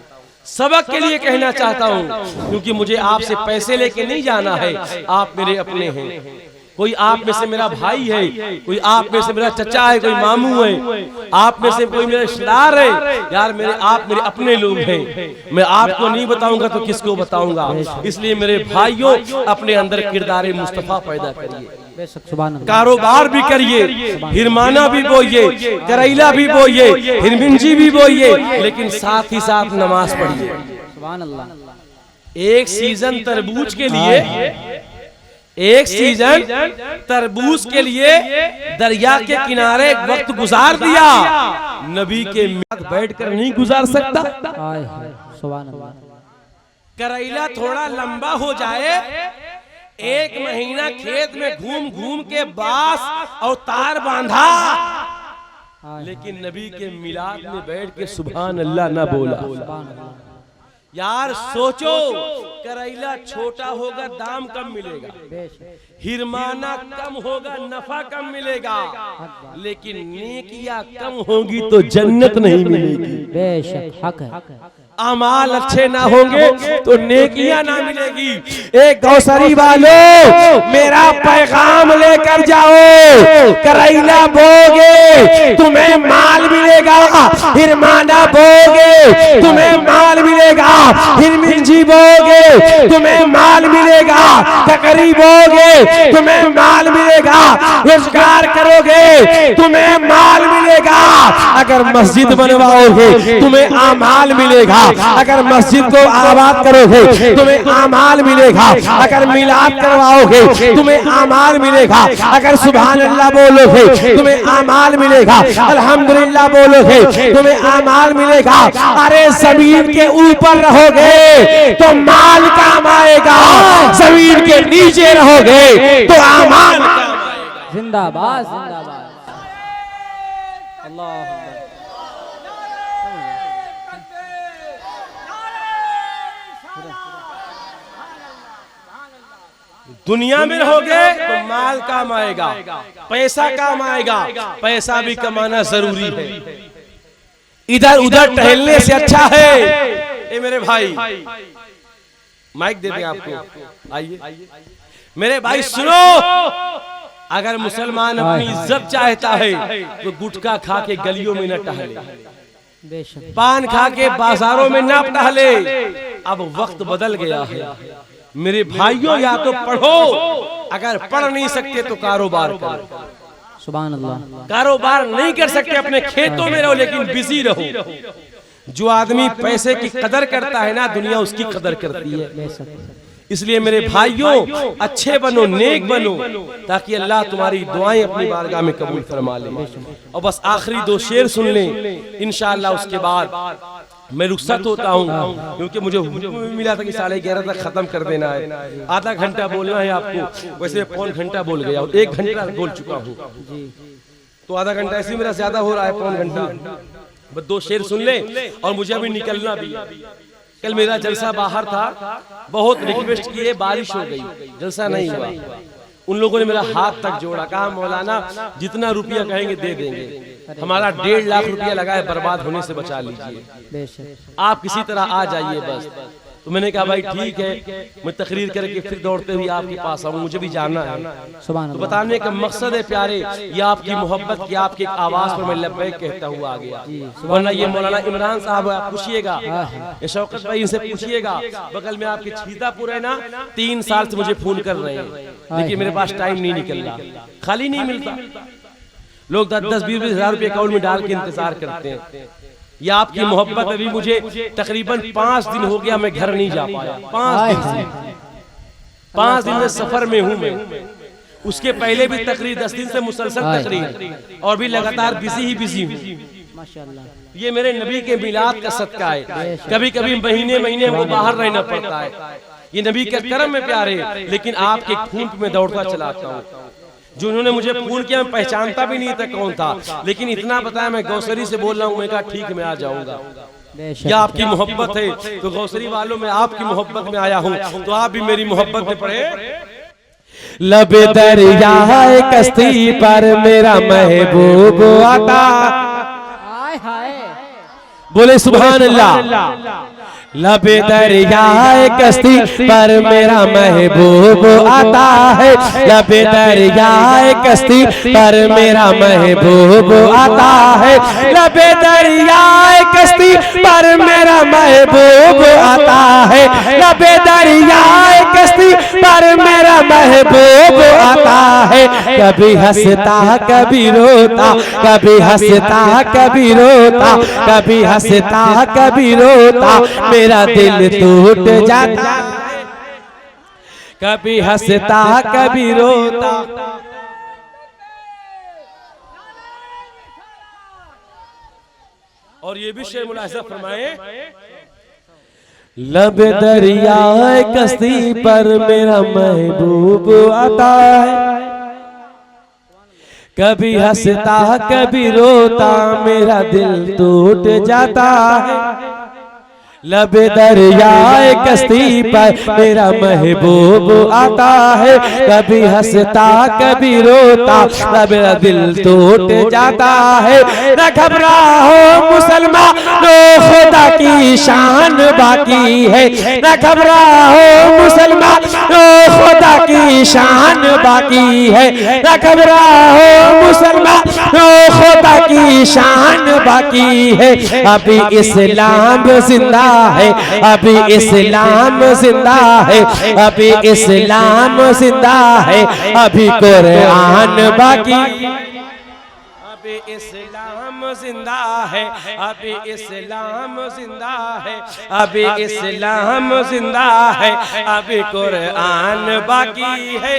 सबक के लिए कहना चाहता हूँ, क्योंकि मुझे आपसे पैसे लेके नहीं जाना है। आप मेरे अपने हैं, कोई आप में से मेरा भाई है, कोई आप में से मेरा चचा है, कोई मामू है, आप में से कोई मेरा रिश्तेदार है। यार आप मेरे अपने लोग हैं। मैं आपको नहीं बताऊंगा तो किसको बताऊंगा? इसलिए मेरे भाइयों, अपने अंदर किरदार मुस्तफा पैदा करिए, कारोबार भी करिए, हिरमाना भी बोइए, करैला भी बोइए, हिरमिंजी भी बोइए, लेकिन साथ ही साथ नमाज पढ़िए। एक सीजन तरबूज के लिए, एक सीजन तरबूज के लिए दरिया के किनारे वक्त गुजार दिया, नबी के साथ बैठकर नहीं गुजार सकता। करैला थोड़ा लंबा हो जाए, 1 महीना खेत में घूम घूम के बांस और तार बांधा, लेकिन नबी के मिलाद में बैठ के सुभान अल्लाह ना बोला। यार सोचो, करैला छोटा होगा दाम कम मिलेगा, हिरमाना कम होगा नफा कम मिलेगा, लेकिन नेकियां कम होगी तो जन्नत नहीं मिलेगी। बेशक हक है। अमाल अच्छे ना होंगे तो नेकियां ना मिलेगी। एक गौसरी वालों, मेरा पैगाम लेकर जाओ, करैला बोगे तुम्हें माल मिलेगा, हिरमाना बोगे तुम्हें माल मिलेगा, हिरमिंजी बोगे तुम्हें माल मिलेगा, ककरी बोगे तुम्हें माल मिलेगा, रोजगार करोगे तुम्हें माल मिलेगा। अगर मस्जिद बनवाओगे तुम्हें आमाल मिलेगा, अगर मस्जिद को आबाद करोगे तुम्हें आमाल मिलेगा, अगर मिलाद करवाओगे तुम्हें आमाल मिलेगा, अगर सुभान अल्लाह बोलोगे तुम्हें आमाल मिलेगा, अल्हम्दुलिल्लाह बोलोगे तुम्हें आमाल मिलेगा। अरे जमीन के ऊपर रहोगे तो माल काम आएगा, जमीन के नीचे रहोगे तो आमाल। जिंदाबाद जिंदाबाद, अल्लाह दुनिया में रहोगे तो माल काम आएगा, पैसा काम आएगा, पैसा भी कमाना जरूरी है। इधर उधर टहलने से अच्छा है। ए मेरे भाई, माइक दे दें आपको, आइए मेरे भाई सुनो, अगर मुसलमान अपनी इज्जत चाहता है तो गुटखा खा के गलियों में न टहले, बेशक पान खा के बाजारों में ना टहले। अब वक्त बदल गया है मेरे भाइयों, या तो पढ़ो, अगर पढ़ नहीं सकते तो कारोबार करो। सुभान अल्लाह। कारोबार नहीं कर सकते अपने खेतों में रहो, लेकिन बिजी रहो। जो आदमी पैसे की कदर करता है ना, दुनिया उसकी कदर करती है। बेशक इसलिए मेरे भाइयों अच्छे बनो, नेक बनो, ताकि अल्लाह तुम्हारी दुआएं अपनी बारगाह में कबूल फरमा ले। और बस आखिरी 2 शेर सुन लें इंशाअल्लाह, उसके बाद मैं रुखसत होता हूँ, क्योंकि मुझे मिला था कि 11:30 तक खत्म कर देना है। आधा घंटा बोलना है आपको, वैसे पौन घंटा बोल गया हूँ, 1 घंटा बोल चुका हूँ, तो आधा घंटा ऐसे मेरा ज्यादा हो रहा है, पौन घंटा। बस 2 शेर सुन ले और मुझे अभी निकलना भी। कल मेरा जलसा बाहर था, बहुत रिक्वेस्ट किए, बारिश हो गई, जलसा नहीं हुआ। उन लोगों ने मेरा हाथ तक जोड़ा, कहा मौलाना जितना रुपया कहेंगे दे देंगे, हमारा 1.5 लाख रुपया लगा है, बर्बाद होने से बचा लीजिए, आप किसी तरह आ जाइए बस। तो मैंने कहा भाई ठीक है, मैं तकरीर करके फिर दौड़ते हुए आपके पास आऊँ, मुझे भी जानना है। तो बताने का मकसद है प्यारे, ये आपकी मोहब्बत की, आपकी आवाज पर मैं लब्बैक कहता हुआ आ गया। वरना ये मौलाना इमरान साहब आप पूछिएगा, ये शौकत भाई इनसे पूछिएगा, बगल में आपके छीतापुर है ना, 3 साल से मुझे फोन कर रहे हैं, लेकिन मेरे पास टाइम नहीं निकल रहा, खाली नहीं मिलता। लोग 10-20 हजार रुपये अकाउंट में डाल के इंतजार करते हैं। ये आपकी मोहब्बत, अभी मुझे तकरीबन 5 दिन हो गया मैं घर नहीं जा पाया, 5 दिन में सफर में हूँ मैं। उसके पहले भी तकरीर 10 दिन से मुसलसल तकरीर, और भी लगातार बिजी ही बिजी हूँ। माशाअल्लाह, ये मेरे नबी के मिलाद का सदका है। कभी कभी महीने वो बाहर रहना पड़ता है, ये नबी के करम में प्यारे, लेकिन आपके खून में दौड़ता चलाता हूँ। जो उन्होंने मुझे फोन किया मैं पहचानता भी नहीं था कौन था, लेकिन इतना बताया मैं गौसरी से बोल रहा हूँ, मैं कहा ठीक मैं आ जाऊंगा। क्या आपकी मोहब्बत है, तो गौसरी वालों में आपकी मोहब्बत में आया हूँ, तो आप भी मेरी मोहब्बत में पड़े। लबे दरिया कश्ती पर मेरा महबूब आता, बोले सुभान अल्लाह। लबे दरिया कश्ती पर मेरा महबूब आता है, लबे दरिया कश्ती पर मेरा महबूब आता है, लबे दरिया कश्ती पर मेरा महबूब आता है, लबे दरिया कश्ती पर मेरा महबूब आता है। कभी हंसता कभी रोता, कभी हंसता कभी रोता, कभी हंसता कभी रोता, मेरा दिल टूट जाता, कभी हंसता कभी रोता। और ये भी शेर मुलाहिजा फरमाए, लब दरिया कश्ती पर मेरा महबूब आता है, कभी हंसता कभी रोता, मेरा दिल टूट जाता है। लब दरिया कश्ती पर मेरा महबूब आता है, कभी हंसता कभी रोता, मेरा दिल टूट जाता है। न घबराओ मुसलमानों खुदा की शान बाकी है, न घबराओ मुसलमानों खुदा की शान बाकी है, न घबराओ मुसलमानों खुदा की शान बाकी है। अभी इस्लाम जिंदा है, अभी इस्लाम जिंदा है, अभी इस्लाम जिंदा है, अभी कुरान बाकी, अभी इस्लाम जिंदा है, अभी इस्लाम जिंदा है, अभी इस्लाम जिंदा है, अभी कुरान बाकी है,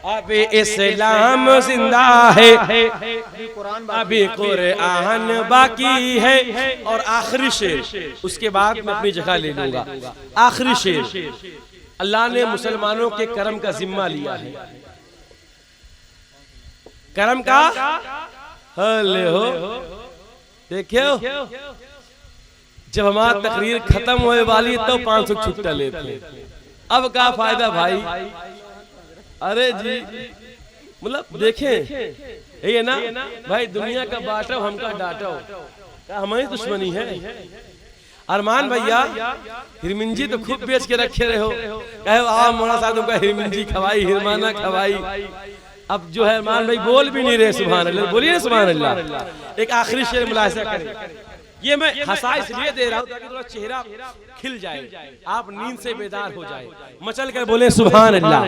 अभी इस्लाम जिंदा है, अभी कुरान बाकी है। और आखिरी शेर, उसके बाद मैं अपनी जगह ले लूंगा। आखिरी शेर, अल्लाह ने मुसलमानों के कर्म का जिम्मा लिया है, कर्म का हले हो। देखियो जब हमारा तकरीर खत्म होने वाली तो 500 छुट्टा लेते, अब क्या फायदा भाई। अरे जी मतलब देखें ये ना भाई, दुनिया का बांटो हमका डांटो, हमारी दुश्मनी है। अरमान भैया हिरमिंजी तो खूब बेच के रखे रहे हो, कहे आओ मौलाना साहब तुमका हिरमिंजी खवाई, हिरमाना खवाई। अब जो है अरमान भाई बोल भी नहीं रहे सुभान अल्लाह, बोलिए सुभान अल्लाह। एक आखिरी शेर मुलाहिजा करें, ये मैं हंसा इसलिए दे रहा हूँ ताकि थोड़ा चेहरा खिल जाए, आप नींद से बेदार हो जाए। मचल कर बोले सुभान अल्लाह,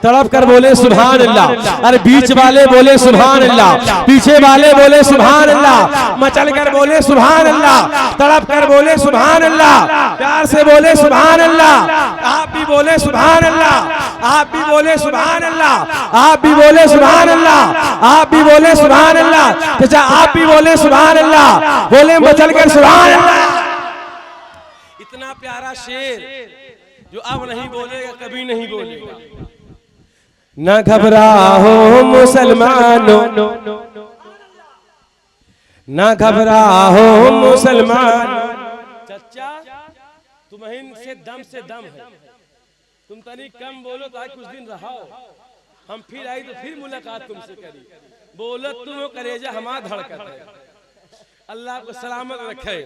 तड़प कर बोले सुभान अल्लाह। अरे बीच वाले बोले सुभान अल्लाह, पीछे वाले बोले सुभान अल्लाह। मचल कर बोले सुभान अल्लाह, तड़प कर बोले सुभान अल्लाह, प्यार से बोले सुभान अल्लाह। आप भी बोले सुभान अल्लाह, आप भी बोले सुभान अल्लाह, आप भी बोले सुभान अल्लाह, आप भी बोले सुभान अल्लाह। चाचा आप भी बोले सुभान अल्लाह, बोले मचल कर सुभान अल्लाह। इतना प्यारा शेर जो अब नहीं बोलेगा कभी नहीं बोलेगा। न घबराओ मुसलमानों, न घबराओ मुसलमान। चचा तुम्हें से दम है, तुम तनी कम बोलो तो आज कुछ दिन रहो, हम फिर आई तो फिर मुलाकात तुमसे करी। बोलो तुम करेजा हमारा धड़कन है। अल्लाह को सलामत रखे।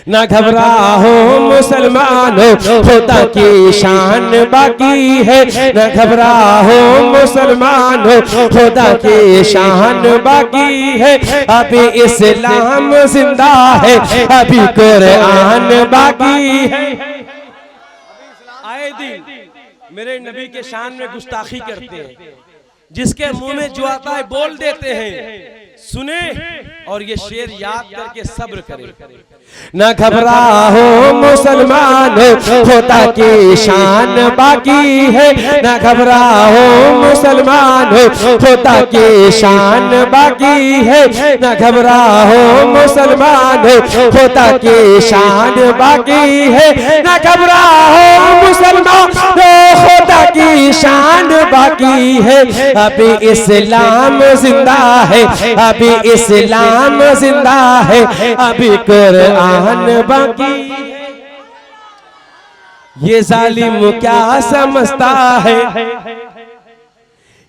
न घबराओ मुसलमानों, खुदा की शान बाकी है। न घबराओ मुसलमानों, खुदा की शान बाकी है। अभी इस्लाम जिंदा है, अभी कुरान बाकी है। आए दिन मेरे नबी के शान में गुस्ताखी करते हैं, जिसके मुंह में जो आता है बोल देते हैं। सुने और ये शेर याद करके सब्र करें। न घबराओ मुसलमानों, खुदा की शान बाकी है। न घबराओ मुसलमानों, खुदा की शान बाकी है। न घबराओ मुसलमानों, खुदा की शान बाकी है। न घबराओ मुसलमानों, खुदा की शान बाकी है। अभी इस्लाम जिंदा है, अभी इस्लाम जिंदा है, अभी कुरान बाकी है। ये जालिम क्या समझता है,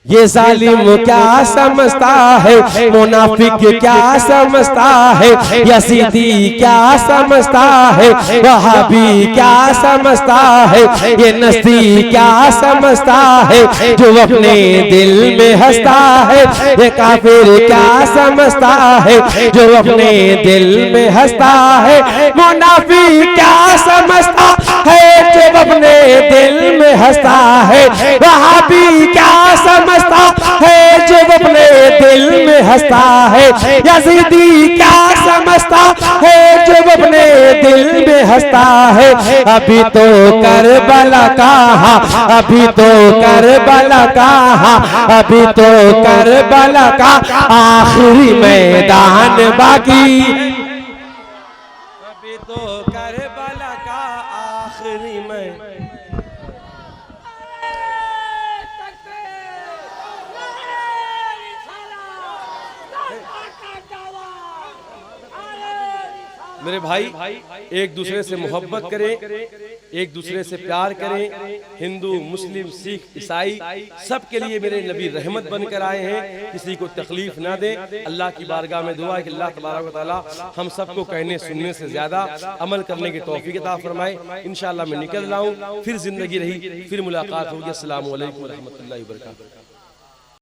ये जालिम क्या समझता है, मुनाफिक क्या समझता है, यजीदी क्या समझता है, वहाबी क्या समझता है, ये नस्ती क्या समझता है, जो अपने दिल में हंसता है। ये काफिर क्या समझता है, जो अपने दिल में हंसता है। मुनाफिक क्या समझता है, जो अपने दिल में हंसता है। वहाबी क्या समझता है, जो अपने दिल में हंसता है। यजीदी क्या समझता है, जो अपने दिल में हंसता है। अभी तो करबला कहाँ, अभी तो करबला कहाँ, अभी तो करबला का आखिरी मैदान बाकी। अभी तो करबला का आखिरी में। मेरे भाई एक दूसरे से मोहब्बत करें, एक दूसरे से प्यार करें। हिंदू, मुस्लिम, सिख, ईसाई सब के लिए मेरे नबी रहमत बनकर आए हैं। किसी को तकलीफ ना दें। अल्लाह की बारगाह में दुआ है कि अल्लाह तबारक व तआला हम सबको कहने सुनने से ज्यादा अमल करने की तौफीक अता फरमाए। इंशाअल्लाह मैं निकल रहा हूँ, फिर जिंदगी रही, फिर मुलाकात होगी। अस्सलामु अलैकुम व रहमतुल्लाहि व बरकातहू।